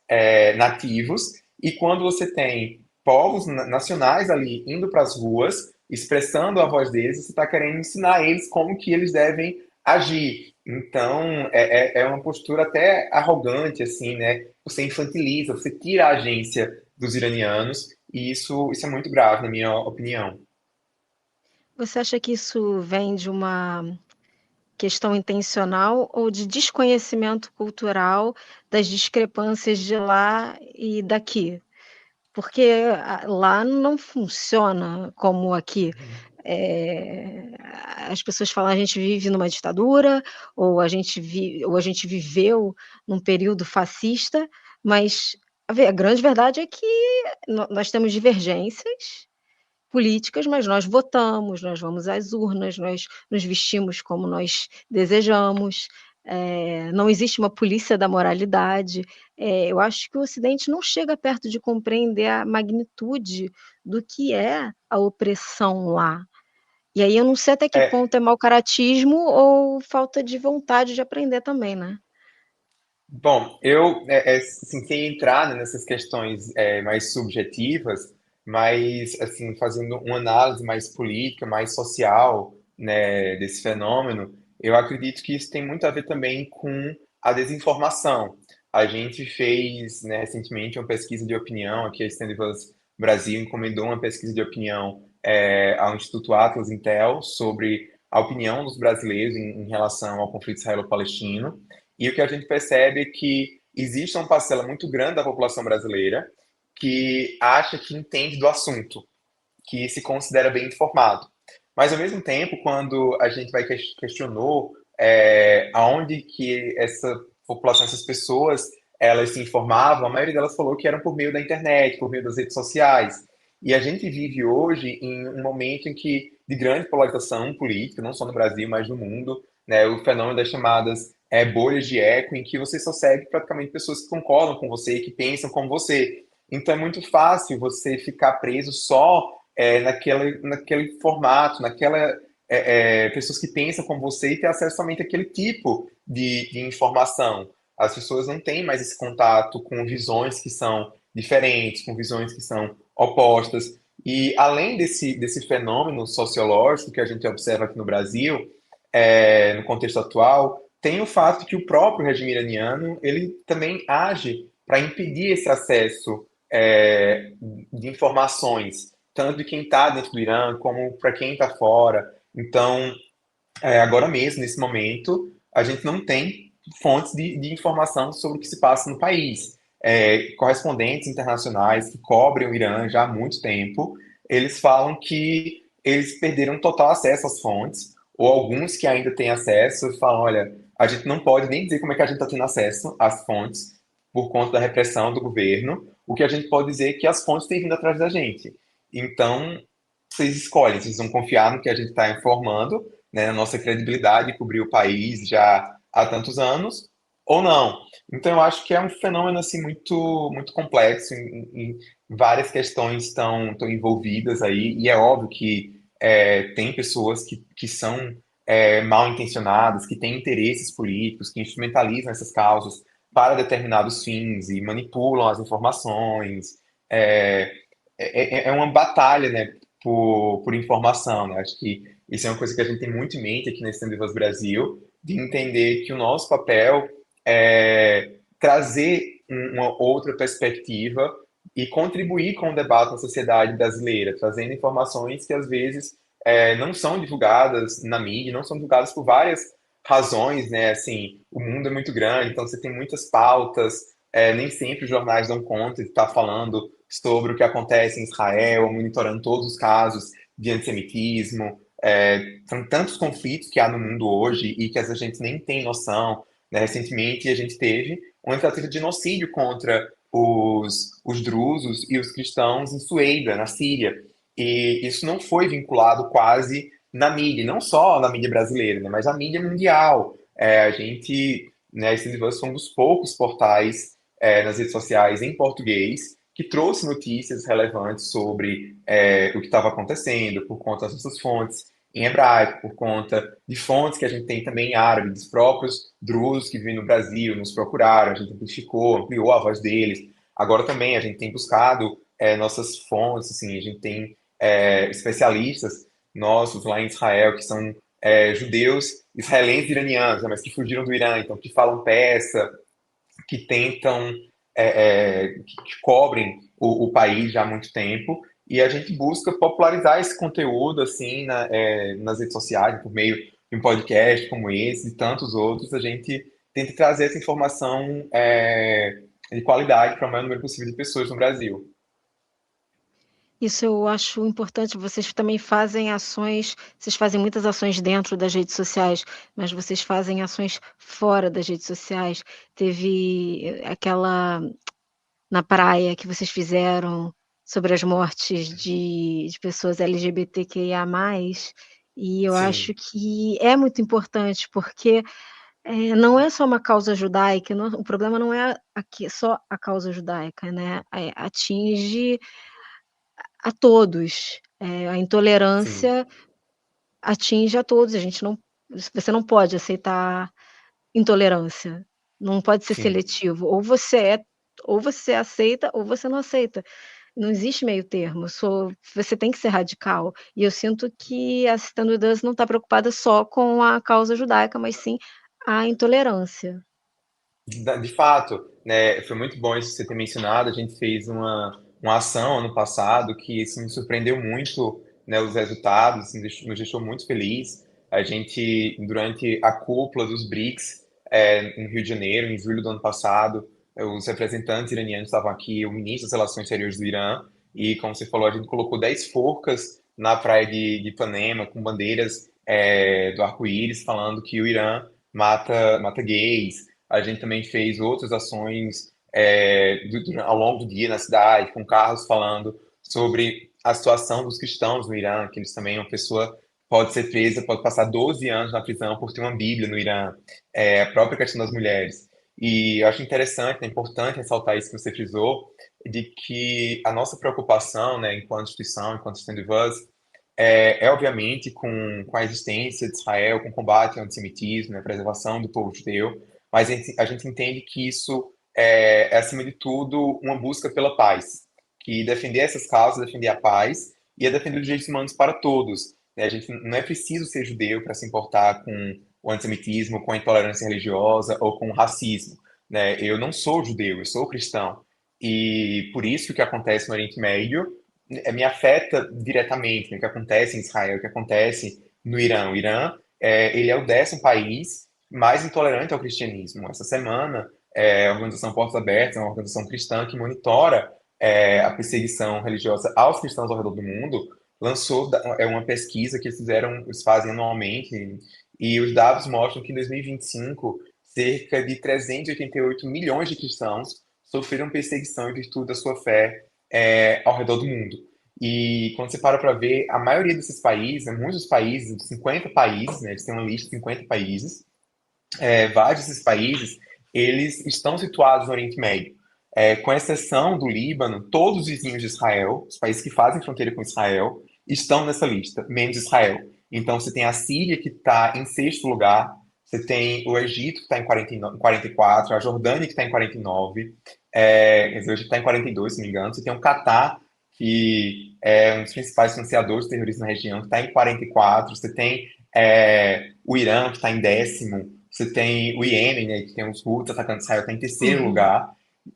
nativos, e quando você tem povos nacionais ali indo para as ruas, expressando a voz deles, você está querendo ensinar eles como que eles devem agir. Então, é uma postura até arrogante, assim, né? Você infantiliza, você tira a agência dos iranianos, e isso é muito grave, na minha opinião. Você acha que isso vem de uma questão intencional ou de desconhecimento cultural das discrepâncias de lá e daqui? Porque lá não funciona como aqui. Eh, as pessoas falam: "A gente vive numa ditadura", ou a gente viveu num período fascista, mas a grande verdade é que nós temos divergências políticas, mas nós votamos, nós vamos às urnas, nós nos vestimos como nós desejamos, não existe uma polícia da moralidade. Eu acho que o Ocidente não chega perto de compreender a magnitude do que é a opressão lá. E aí eu não sei até que É, ponto é mau caratismo ou falta de vontade de aprender também, né. bom, eu, assim, sem entrar, né, nessas questões mais subjetivas, mas, assim, fazendo uma análise mais política, mais social, né, desse fenômeno, eu acredito que isso tem muito a ver também com a desinformação. A gente fez, né, recentemente uma pesquisa de opinião, aqui a Stand Us Brasil encomendou uma pesquisa de opinião ao Instituto Atlas Intel sobre a opinião dos brasileiros em relação ao conflito israelo-palestino. E o que a gente percebe é que existe uma parcela muito grande da população brasileira que acha que entende do assunto, que se considera bem informado. Mas, ao mesmo tempo, quando a gente vai questionou aonde que essa população, essas pessoas, elas se informavam, a maioria delas falou que eram por meio da internet, por meio das redes sociais. E a gente vive hoje em um momento em que de grande polarização política, não só no Brasil, mas no mundo, né, o fenômeno das chamadas bolhas de eco, em que você só segue praticamente pessoas que concordam com você, que pensam como você. Então é muito fácil você ficar preso só naquele formato, pessoas que pensam como você e ter acesso somente àquele tipo de informação. As pessoas não têm mais esse contato com visões que são diferentes, com visões que são opostas. E além desse fenômeno sociológico que a gente observa aqui no Brasil, no contexto atual, tem o fato de que o próprio regime iraniano ele também age para impedir esse acesso de informações, tanto de quem está dentro do Irã como para quem está fora. Então, agora mesmo, nesse momento, a gente não tem fontes de informação sobre o que se passa no país. Correspondentes internacionais que cobrem o Irã já há muito tempo, eles falam que eles perderam total acesso às fontes, ou alguns que ainda têm acesso falam, olha, a gente não pode nem dizer como é que a gente está tendo acesso às fontes por conta da repressão do governo. O que a gente pode dizer é que as fontes têm vindo atrás da gente. Então, vocês escolhem, vocês vão confiar no que a gente está informando, né, na nossa credibilidade de cobrir o país já há tantos anos, ou não. Então, eu acho que é um fenômeno assim muito complexo, em várias questões estão envolvidas aí, e é óbvio que tem pessoas que são mal intencionadas, que têm interesses políticos, que instrumentalizam essas causas para determinados fins e manipulam as informações. É, é uma batalha, né, por informação, né? Acho que isso é uma coisa que a gente tem muito em mente aqui nesse Stand Vivas Brasil, de entender que o nosso papel é trazer uma outra perspectiva e contribuir com o debate na sociedade brasileira, trazendo informações que às vezes não são divulgadas na mídia, não são divulgadas por várias razões, né? Assim, o mundo é muito grande, então você tem muitas pautas, nem sempre os jornais dão conta de estar falando sobre o que acontece em Israel, monitorando todos os casos de antissemitismo. São tantos conflitos que há no mundo hoje e que a gente nem tem noção. Né? Recentemente a gente teve uma tentativa de genocídio contra os drusos e os cristãos em Sueida, na Síria. E isso não foi vinculado quase na mídia, não só na mídia brasileira, né, mas na mídia mundial. A gente, né, esse livro foi um dos poucos portais nas redes sociais em português que trouxe notícias relevantes sobre o que estava acontecendo, por conta das nossas fontes em hebraico, por conta de fontes que a gente tem também em árabe, dos próprios drusos que vivem no Brasil, nos procuraram, a gente amplificou, ampliou a voz deles. Agora também a gente tem buscado nossas fontes, assim, a gente tem especialistas nossos lá em Israel que são judeus israelenses iranianos, né, mas que fugiram do Irã, então que falam persa, que tentam, que cobrem o país já há muito tempo, e a gente busca popularizar esse conteúdo assim nas redes sociais, por meio de um podcast como esse e tantos outros, a gente tenta trazer essa informação de qualidade para o maior número possível de pessoas no Brasil. Isso eu acho importante. Vocês também fazem ações, vocês fazem muitas ações dentro das redes sociais, mas vocês fazem ações fora das redes sociais. Teve aquela na praia que vocês fizeram sobre as mortes de pessoas LGBTQIA+, e eu acho Sim, que é muito importante, porque, não é só uma causa judaica, o problema não é aqui só a causa judaica, né, atinge a todos. A sim, intolerância atinge a todos, a gente não você não pode aceitar intolerância, não pode ser sim. seletivo, ou você aceita ou você não aceita, não existe meio termo, você tem que ser radical, e eu sinto que a Stand With Us não está preocupada só com a causa judaica, mas sim a intolerância. De fato, né, foi muito bom isso que você ter mencionado. A gente fez uma ação ano passado que isso me surpreendeu muito, né, os resultados, nos deixou muito feliz. Durante a cúpula dos BRICS, no Rio de Janeiro, em julho do ano passado, os representantes iranianos estavam aqui, o ministro das Relações Exteriores do Irã, e, como você falou, a gente colocou 10 forcas na praia de Ipanema, com bandeiras do arco-íris, falando que o Irã mata gays. A gente também fez outras ações ao longo do dia na cidade, com carros falando sobre a situação dos cristãos no Irã, que eles também, uma pessoa pode ser presa, pode passar 12 anos na prisão por ter uma Bíblia no Irã, a própria questão das mulheres. E eu acho interessante, é importante ressaltar isso que você frisou, de que a nossa preocupação, né, enquanto instituição, enquanto Stand With Us, obviamente com a existência de Israel, com o combate ao antissemitismo, né, a preservação do povo judeu, mas a gente entende que isso acima de tudo, uma busca pela paz, que defender essas causas, defender a paz e é defender os direitos humanos para todos, né? A gente não é preciso ser judeu para se importar com o antissemitismo, com a intolerância religiosa ou com o racismo, né? Eu não sou judeu, eu sou cristão. E por isso que acontece no Oriente Médio me afeta diretamente, né? O que acontece em Israel, o que acontece no Irã. O Irã, ele é o 10º país mais intolerante ao cristianismo. Essa semana, a organização Portas Abertas é uma organização cristã que monitora a perseguição religiosa aos cristãos ao redor do mundo, lançou uma pesquisa que eles fazem anualmente, e os dados mostram que em 2025, cerca de 388 milhões de cristãos sofreram perseguição em virtude da sua fé ao redor do mundo. E quando você para ver, a maioria desses países, né, muitos países, 50 países, né, eles têm uma lista de 50 países, vários desses países, eles estão situados no Oriente Médio. Com exceção do Líbano, todos os vizinhos de Israel, os países que fazem fronteira com Israel, estão nessa lista, menos Israel. Então, você tem a Síria, que está em 6º lugar, você tem o Egito, que está em 44, a Jordânia, que está em 49, quer dizer, o Egito está em 42, se não me engano, você tem o Catar, que é um dos principais financiadores do terrorismo na região, que está em 44, você tem o Irã, que está em 10º, você tem o Iêmen, né, que tem os Houthis atacando Israel, está em 3º Uhum. lugar.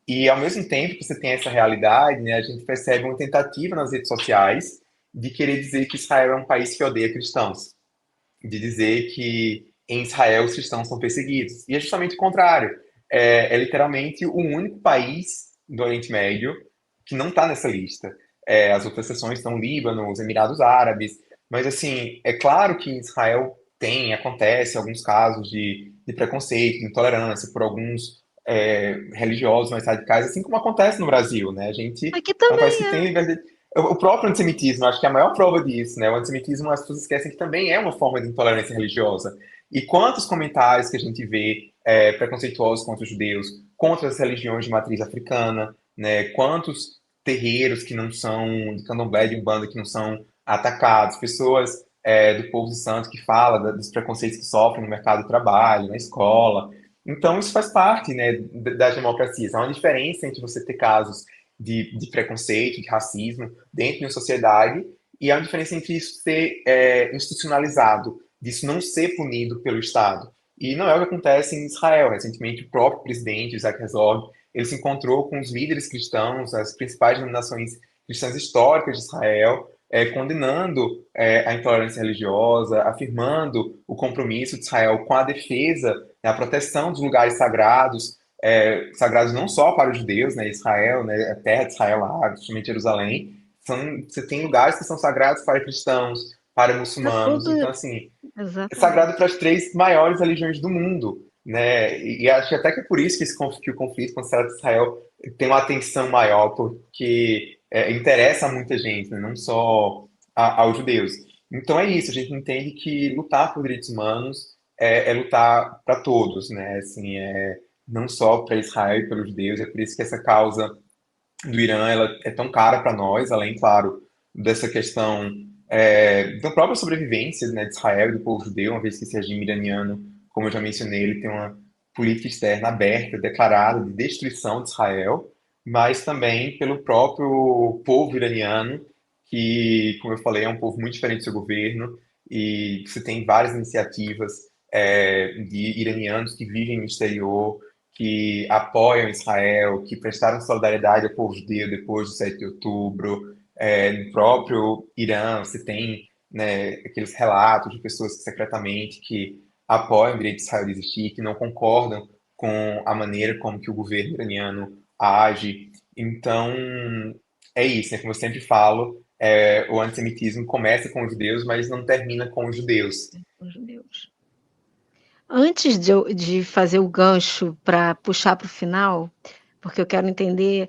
E ao mesmo tempo que você tem essa realidade, né, a gente percebe uma tentativa nas redes sociais de querer dizer que Israel é um país que odeia cristãos, de dizer que em Israel os cristãos são perseguidos. E é justamente o contrário. É literalmente o único país do Oriente Médio que não está nessa lista. As outras seções estão Líbano, os Emirados Árabes, mas assim, é claro que em Israel acontece alguns casos de preconceito, de intolerância por alguns religiosos mais radicais, assim como acontece no Brasil, né? A gente Aqui é um país também que tem é. liberdade. O próprio antissemitismo, acho que é a maior prova disso, né? O antissemitismo, as pessoas esquecem que também é uma forma de intolerância religiosa. E quantos comentários que a gente vê preconceituosos contra os judeus, contra as religiões de matriz africana, né? Quantos terreiros que não são de candomblé, de umbanda, que não são atacados, pessoas do povo de santo que fala dos preconceitos que sofrem no mercado de trabalho, na escola. Então, isso faz parte, né, das democracias. Há uma diferença entre você ter casos de preconceito, de racismo dentro de uma sociedade, e há uma diferença entre isso ser institucionalizado, disso não ser punido pelo Estado. E não é o que acontece em Israel. Recentemente, o próprio presidente, Isaac Herzog, ele se encontrou com os líderes cristãos, as principais denominações cristãs históricas de Israel, condenando a intolerância religiosa, afirmando o compromisso de Israel com a defesa, né, a proteção dos lugares sagrados, sagrados não só para os judeus, né, Israel, né, a terra de Israel lá, principalmente Jerusalém, você tem lugares que são sagrados para cristãos, para É muçulmanos, tudo. então assim, é sagrado Exatamente. para as 3 maiores religiões do mundo, né, e acho até que é por isso que o conflito com o Estado de Israel tem uma atenção maior, porque interessa a muita gente, né, não só aos judeus. Então é isso, a gente entende que lutar por direitos humanos é lutar para todos, né, assim, não só para Israel e pelos judeus, é por isso que essa causa do Irã ela é tão cara para nós, além, claro, dessa questão da própria sobrevivência, né, de Israel e do povo judeu, uma vez que esse regime iraniano, como eu já mencionei, ele tem uma política externa aberta, declarada de destruição de Israel, mas também pelo próprio povo iraniano, que, como eu falei, é um povo muito diferente do seu governo, e você tem várias iniciativas de iranianos que vivem no exterior, que apoiam Israel, que prestaram solidariedade ao povo judeu depois do 7 de outubro. No próprio Irã, você tem né, aqueles relatos de pessoas que secretamente que apoiam o direito de Israel de existir, que não concordam com a maneira como que o governo iraniano age. Então, é isso, né? Como eu sempre falo, o antissemitismo começa com os judeus, mas não termina com os judeus. Os judeus. Antes de fazer o gancho para puxar para o final, porque eu quero entender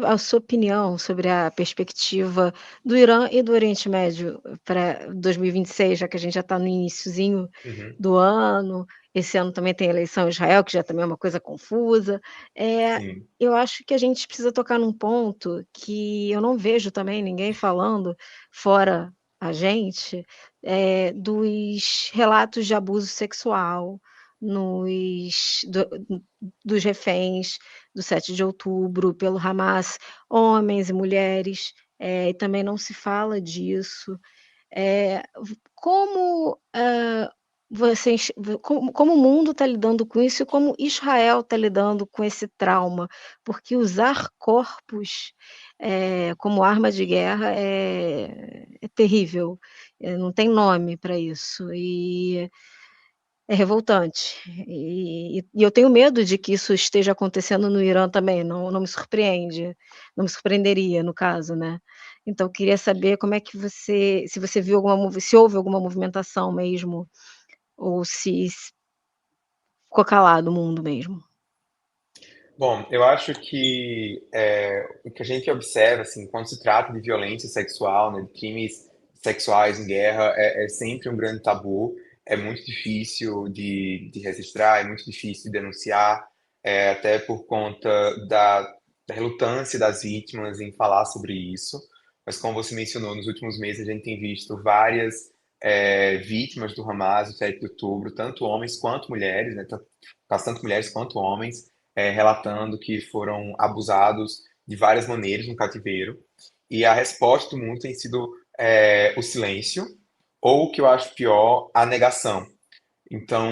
a sua opinião sobre a perspectiva do Irã e do Oriente Médio para 2026, já que a gente já está no iniciozinho Uhum, do ano. Esse ano também tem eleição em Israel, que já também é uma coisa confusa. É, sim. eu acho que a gente precisa tocar num ponto que eu não vejo também ninguém falando, fora a gente, dos relatos de abuso sexual nos dos reféns do 7 de outubro pelo Hamas, homens e mulheres, e também não se fala disso. Como, vocês como o mundo está lidando com isso e como Israel está lidando com esse trauma? Porque usar corpos, como arma de guerra é terrível, não tem nome para isso, e é revoltante. E eu tenho medo de que isso esteja acontecendo no Irã também, não me surpreende, não me surpreenderia no caso, né. Então eu queria saber como é que você se você viu se houve alguma movimentação mesmo, ou se ficou calado o mundo mesmo. Bom, eu acho que o que a gente observa, assim, quando se trata de violência sexual, né, de crimes sexuais em guerra, é sempre um grande tabu. É muito difícil de registrar, é muito difícil de denunciar, até por conta da relutância das vítimas em falar sobre isso. Mas como você mencionou, nos últimos meses a gente tem visto várias vítimas do Hamas, do 7 de outubro, tanto homens quanto mulheres, né, tanto mulheres quanto homens, relatando que foram abusados de várias maneiras no cativeiro. E a resposta do mundo tem sido o silêncio, ou o que eu acho pior, a negação. Então,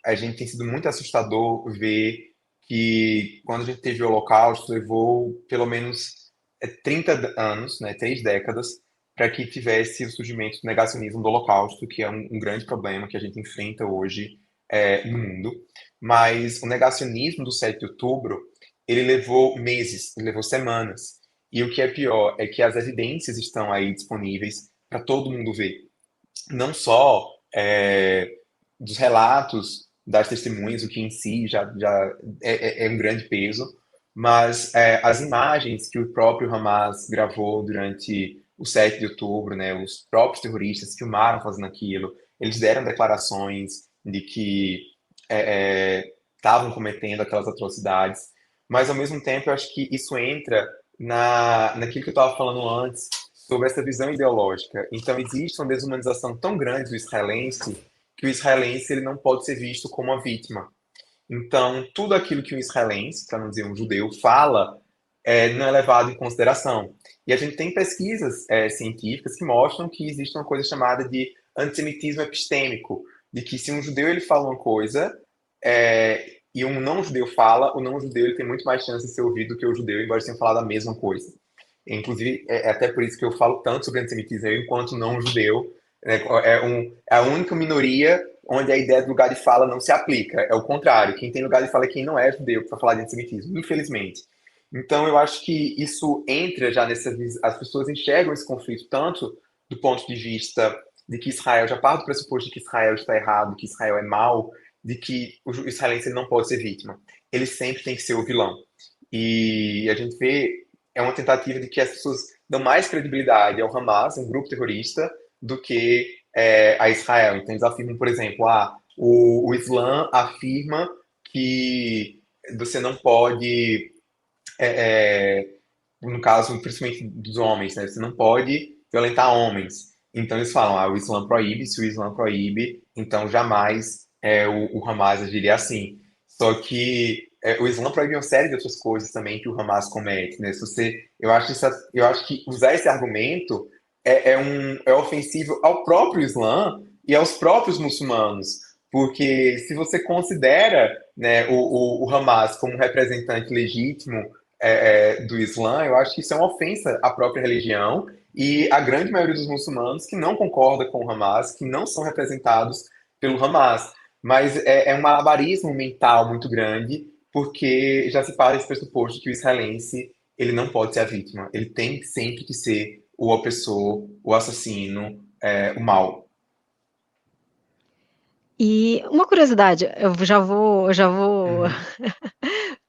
a gente tem sido muito assustador ver que quando a gente teve o Holocausto, levou pelo menos 30 anos, né, 3 décadas, para que tivesse o surgimento do negacionismo do Holocausto, que é um grande problema que a gente enfrenta hoje no mundo. Mas o negacionismo do 7 de outubro, ele levou meses, ele levou semanas. E o que é pior é que as evidências estão aí disponíveis para todo mundo ver. Não só dos relatos das testemunhas, o que em si já é um grande peso, mas as imagens que o próprio Hamas gravou durante o 7 de outubro, né, os próprios terroristas filmaram fazendo aquilo, eles deram declarações de que estavam cometendo aquelas atrocidades, mas ao mesmo tempo eu acho que isso entra naquilo que eu estava falando antes, sobre essa visão ideológica. Então existe uma desumanização tão grande do israelense que o israelense ele não pode ser visto como a vítima. Então, tudo aquilo que um israelense, para não dizer um judeu, fala não é levado em consideração. E a gente tem pesquisas científicas que mostram que existe uma coisa chamada de antissemitismo epistêmico, de que se um judeu ele fala uma coisa e um não-judeu fala, o não-judeu ele tem muito mais chance de ser ouvido do que o judeu, embora eles tenham falado a mesma coisa. Inclusive, é até por isso que eu falo tanto sobre antissemitismo, eu, enquanto não-judeu, né, é a única minoria onde a ideia do lugar de fala não se aplica. É o contrário, quem tem lugar de fala é quem não é judeu para falar de antissemitismo, infelizmente. Então, eu acho que isso entra já nessa. As pessoas enxergam esse conflito tanto do ponto de vista de que Israel, já parte do pressuposto de que Israel está errado, que Israel é mau, de que o israelense ele não pode ser vítima. Ele sempre tem que ser o vilão. E a gente vê, é uma tentativa de que as pessoas dão mais credibilidade ao Hamas, um grupo terrorista, do que a Israel. Então eles afirmam, por exemplo, o Islã afirma que você não pode, no caso, principalmente dos homens, né? Você não pode violentar homens. Então eles falam, o Islã proíbe, se o Islã proíbe, então jamais o Hamas agiria assim. Só que o Islã proíbe uma série de outras coisas também que o Hamas comete, né? Se você, eu acho que usar esse argumento é ofensivo ao próprio Islã e aos próprios muçulmanos, porque se você considera, né, o Hamas como um representante legítimo do Islã, eu acho que isso é uma ofensa à própria religião e a grande maioria dos muçulmanos que não concorda com o Hamas, que não são representados pelo Hamas. Mas é um malabarismo mental muito grande, porque já se parte desse pressuposto que o israelense ele não pode ser a vítima, ele tem sempre que ser o opressor, o assassino, o mal. E uma curiosidade, eu já vou Uhum.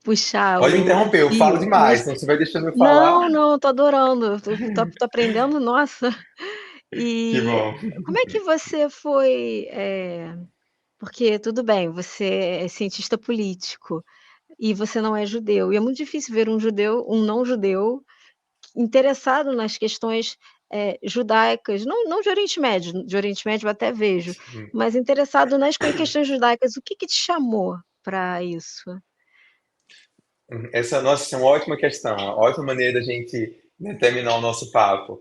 puxar Pode me o interromper, eu falo fio, demais, então você vai deixando eu não, falar. não, tô adorando, tô aprendendo, nossa. Que E bom. como é que você foi, porque tudo bem, você é cientista político e você não é judeu, e é muito difícil ver um não judeu interessado nas questões, judaicas, não de Oriente Médio eu até vejo, mas interessado nas questões judaicas. O que que te chamou para isso? Nossa, essa é uma ótima questão, uma ótima maneira da gente, né, terminar o nosso papo.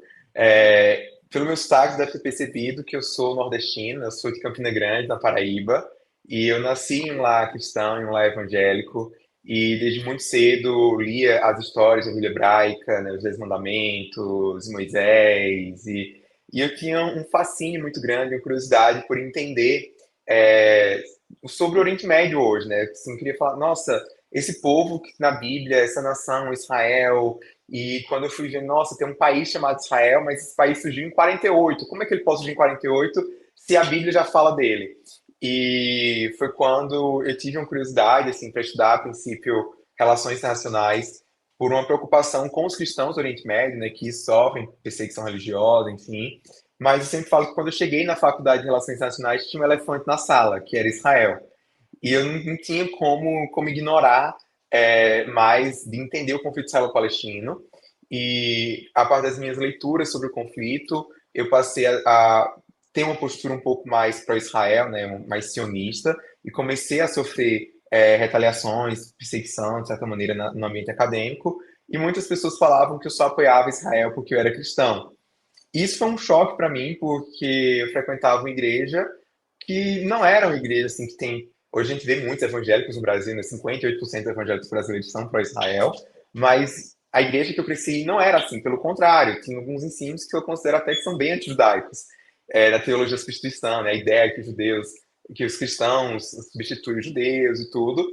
Pelo meu sotaque, deve ter percebido que eu sou nordestino, eu sou de Campina Grande, na Paraíba, e eu nasci em um lar cristão, em um lar evangélico, e desde muito cedo lia as histórias da Bíblia hebraica, né, os Dez Mandamentos, Moisés, e eu tinha um fascínio muito grande, uma curiosidade por entender é, sobre o Oriente Médio hoje, né? Assim, eu queria falar, nossa, esse povo que na Bíblia, essa nação, Israel, e quando eu fui ver, nossa, tem um país chamado Israel, mas esse país surgiu em 48. Como é que ele pode surgir em 48 se a Bíblia já fala dele? E foi quando eu tive uma curiosidade, assim, para estudar, a princípio, relações internacionais, por uma preocupação com os cristãos do Oriente Médio, né, que sofrem perseguição religiosa, enfim. Mas eu sempre falo que quando eu cheguei na faculdade de Relações Internacionais, tinha um elefante na sala, que era Israel. E eu não tinha como ignorar mais de entender o conflito israelo-palestino. E a partir das minhas leituras sobre o conflito, eu passei a ter uma postura um pouco mais pró-Israel, né, mais sionista, e comecei a sofrer retaliações, perseguição, de certa maneira, no ambiente acadêmico. E muitas pessoas falavam que eu só apoiava Israel porque eu era cristão. Isso foi um choque para mim, porque eu frequentava uma igreja que não era uma igreja assim que tem. Hoje a gente vê muitos evangélicos no Brasil, né? 58% dos evangélicos brasileiros são pró-Israel, mas a igreja que eu cresci não era assim, pelo contrário, tinha alguns ensinos que eu considero até que são bem antijudaicos, da teologia da substituição, né? A ideia que os judeus, que os cristãos substituem os judeus e tudo.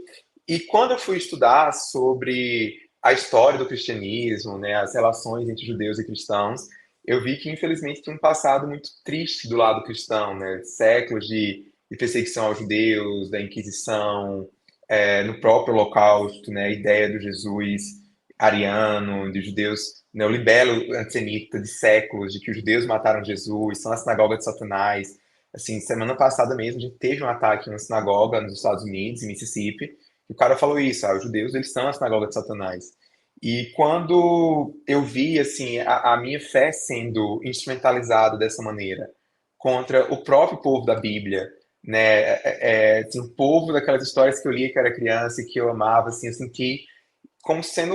E quando eu fui estudar sobre a história do cristianismo, né, as relações entre judeus e cristãos, eu vi que infelizmente tinha um passado muito triste do lado cristão, né? Séculos de perseguição aos judeus, da Inquisição, no próprio Holocausto, né? A ideia do Jesus ariano, de judeus, né? O libelo antissemita de séculos, de que os judeus mataram Jesus, são a sinagoga de Satanás. Assim, semana passada mesmo, a gente teve um ataque em uma sinagoga nos Estados Unidos, em Mississippi, e o cara falou isso, os judeus, eles são a sinagoga de Satanás. E quando eu vi assim a minha fé sendo instrumentalizada dessa maneira contra o próprio povo da Bíblia, né, assim, o povo daquelas histórias que eu lia que eu era criança e que eu amava, assim, eu senti como sendo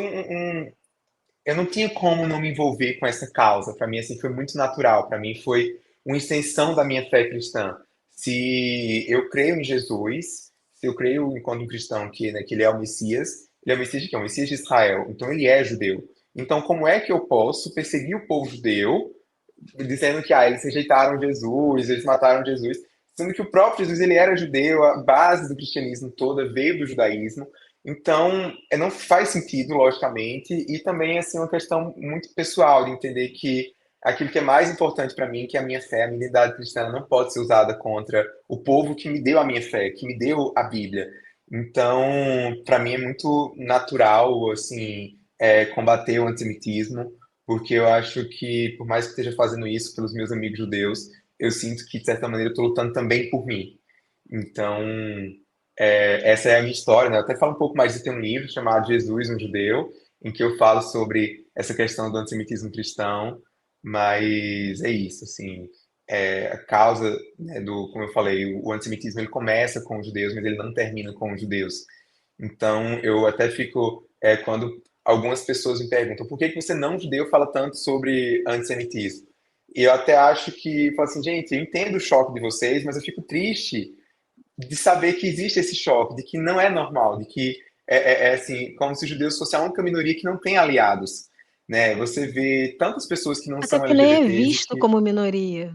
eu não tinha como não me envolver com essa causa. Para mim, assim, foi muito natural. Para mim, foi uma extensão da minha fé cristã. Se eu creio em Jesus, se eu creio enquanto um cristão que, né, que ele é o Messias, ele é o Messias de quê? O Messias de Israel. Então, ele é judeu. Então, como é que eu posso perseguir o povo judeu, dizendo que eles rejeitaram Jesus, eles mataram Jesus, sendo que o próprio Jesus ele era judeu, a base do cristianismo toda veio do judaísmo. Então, não faz sentido, logicamente, e também assim uma questão muito pessoal de entender que aquilo que é mais importante para mim, que é a minha fé, a minha identidade cristã, não pode ser usada contra o povo que me deu a minha fé, que me deu a Bíblia. Então, para mim é muito natural, assim, combater o antissemitismo, porque eu acho que, por mais que esteja fazendo isso pelos meus amigos judeus, eu sinto que, de certa maneira, eu estou lutando também por mim. Então, essa é a minha história, né? Eu até falo um pouco mais de ter um livro chamado Jesus, um Judeu, em que eu falo sobre essa questão do antissemitismo cristão, mas é isso, assim, a causa, né, como eu falei, o antissemitismo ele começa com os judeus, mas ele não termina com os judeus. Então, eu até fico, quando algumas pessoas me perguntam por que que você não judeu fala tanto sobre antissemitismo? E eu até acho que, falo assim, gente, eu entendo o choque de vocês, mas eu fico triste de saber que existe esse choque, de que não é normal, de que assim, como se os judeus fossem a única minoria que não tem aliados. né? Você vê tantas pessoas que não Até são que nem é LGBTs e visto que como minoria.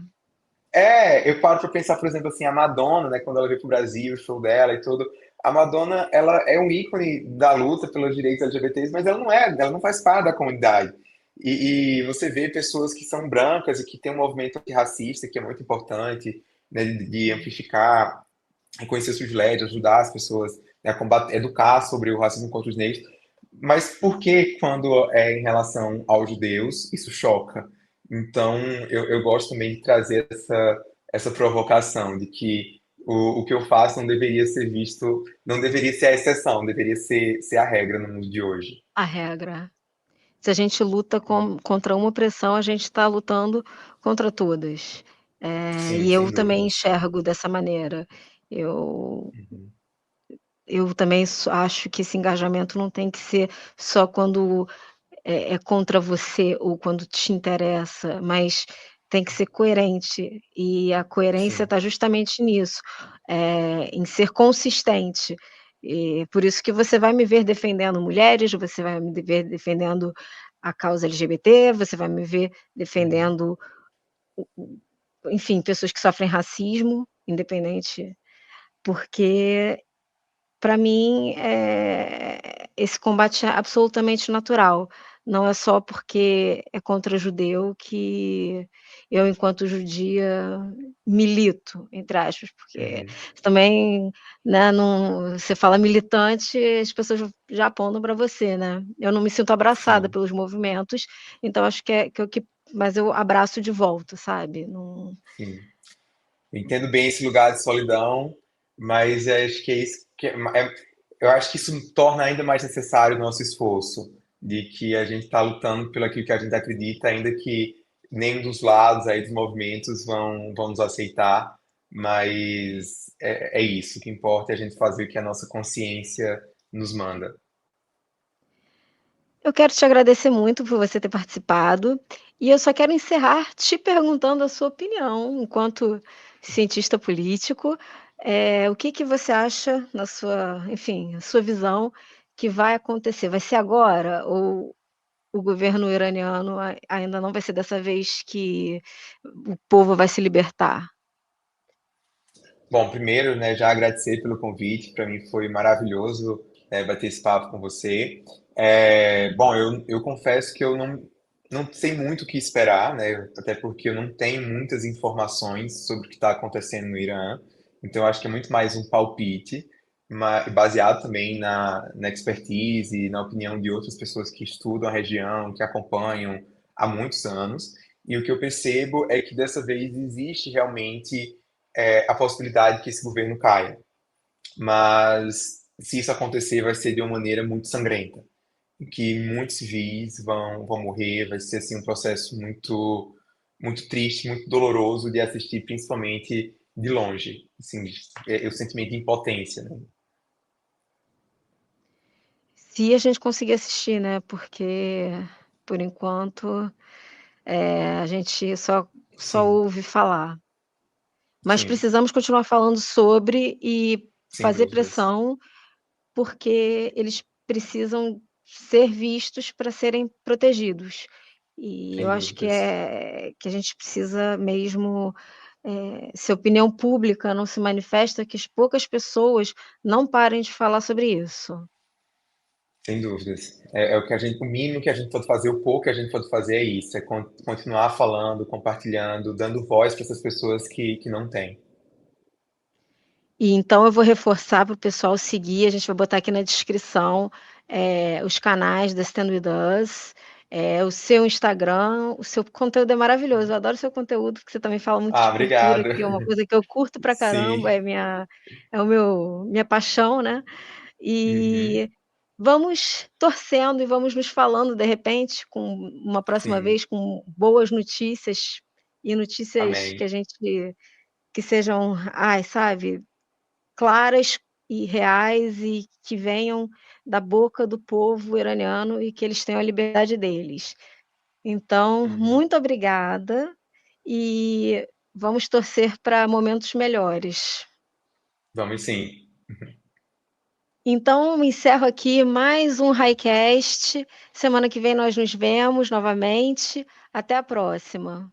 eu paro pra pensar, por exemplo, assim, a Madonna, né, quando ela veio pro Brasil, o show dela e tudo. A Madonna, ela é um ícone da luta pelos direitos LGBTs, mas ela não faz parte da comunidade. E você vê pessoas que são brancas e que tem um movimento antirracista que é muito importante, né, de amplificar, reconhecer os privilégios, ajudar as pessoas, né, a combater, educar sobre o racismo contra os negros. Mas por que, quando é em relação aos judeus, isso choca? Então, eu gosto também de trazer essa provocação de que o que eu faço não deveria ser visto, não deveria ser a exceção, deveria ser a regra no mundo de hoje. A regra. Se a gente luta contra uma opressão, a gente está lutando contra todas. Sim, E eu sem também dúvidas. enxergo dessa maneira. Eu Uhum. eu também acho que esse engajamento não tem que ser só quando é contra você ou quando te interessa, mas tem que ser coerente, e a coerência Sim. está justamente nisso, em ser consistente. E por isso que você vai me ver defendendo mulheres, você vai me ver defendendo a causa LGBT, você vai me ver Uhum. defendendo enfim, pessoas que sofrem racismo, independente, porque para mim, esse combate é absolutamente natural. Não é só porque é contra judeu que eu, enquanto judia, "milito", entre aspas, porque Uhum. também, né, não você fala militante, as pessoas já apontam para você, né. Eu não me sinto abraçada Sim, pelos movimentos, então acho que é o que mas eu abraço de volta, sabe, não. sim. Eu entendo bem esse lugar de solidão, mas acho que é isso eu acho que isso torna ainda mais necessário o nosso esforço, de que a gente está lutando pelo aquilo que a gente acredita, ainda que nenhum dos lados aí dos movimentos vão nos aceitar, mas é isso, o que importa é a gente fazer o que a nossa consciência nos manda. Eu quero te agradecer muito por você ter participado, e eu só quero encerrar te perguntando a sua opinião, enquanto cientista político, o que que você acha na sua enfim, a sua visão, que vai acontecer? Vai ser agora ou o governo iraniano ainda não vai ser dessa vez que o povo vai se libertar? Bom, primeiro, né, já agradecer pelo convite, para mim foi maravilhoso, bater esse papo com você. Bom, eu confesso que eu não sei muito o que esperar, né, até porque eu não tenho muitas informações sobre o que está acontecendo no Irã, então eu acho que é muito mais um palpite, baseado também na expertise e na opinião de outras pessoas que estudam a região, que acompanham há muitos anos, e o que eu percebo é que dessa vez existe realmente a possibilidade que esse governo caia. Mas se isso acontecer, vai ser de uma maneira muito sangrenta, em que muitos civis vão morrer, vai ser assim um processo muito triste, muito doloroso de assistir, principalmente de longe, assim, o sentimento de impotência, né? Se a gente conseguir assistir, né, porque, por enquanto, a gente só Sim, ouve falar. Mas sim, precisamos continuar falando sobre e sem fazer dúvidas, pressão, porque eles precisam ser vistos para serem protegidos. E eu sem acho dúvidas. que a gente precisa mesmo, se a opinião pública não se manifesta, que as poucas pessoas não parem de falar sobre isso. Sem dúvidas. É o que o mínimo que a gente pode fazer, o pouco que a gente pode fazer é isso, é continuar falando, compartilhando, dando voz para essas pessoas que não têm. E então eu vou reforçar para o pessoal seguir, a gente vai botar aqui na descrição, os canais da Stand With Us, o seu Instagram, o seu conteúdo é maravilhoso, eu adoro o seu conteúdo, porque você também fala muito de Ah, cultura, obrigado. que é uma coisa que eu curto pra caramba, Sim. minha paixão, né. Uhum. E vamos torcendo e vamos nos falando, de repente, com uma próxima Sim. vez, com boas notícias e notícias Amém. que sejam, ai, sabe, claras e reais e que venham da boca do povo iraniano e que eles tenham a liberdade deles. Então, Uhum. muito obrigada e vamos torcer para momentos melhores. Vamos sim. Então, encerro aqui mais um Highcast. Semana que vem nós nos vemos novamente. Até a próxima.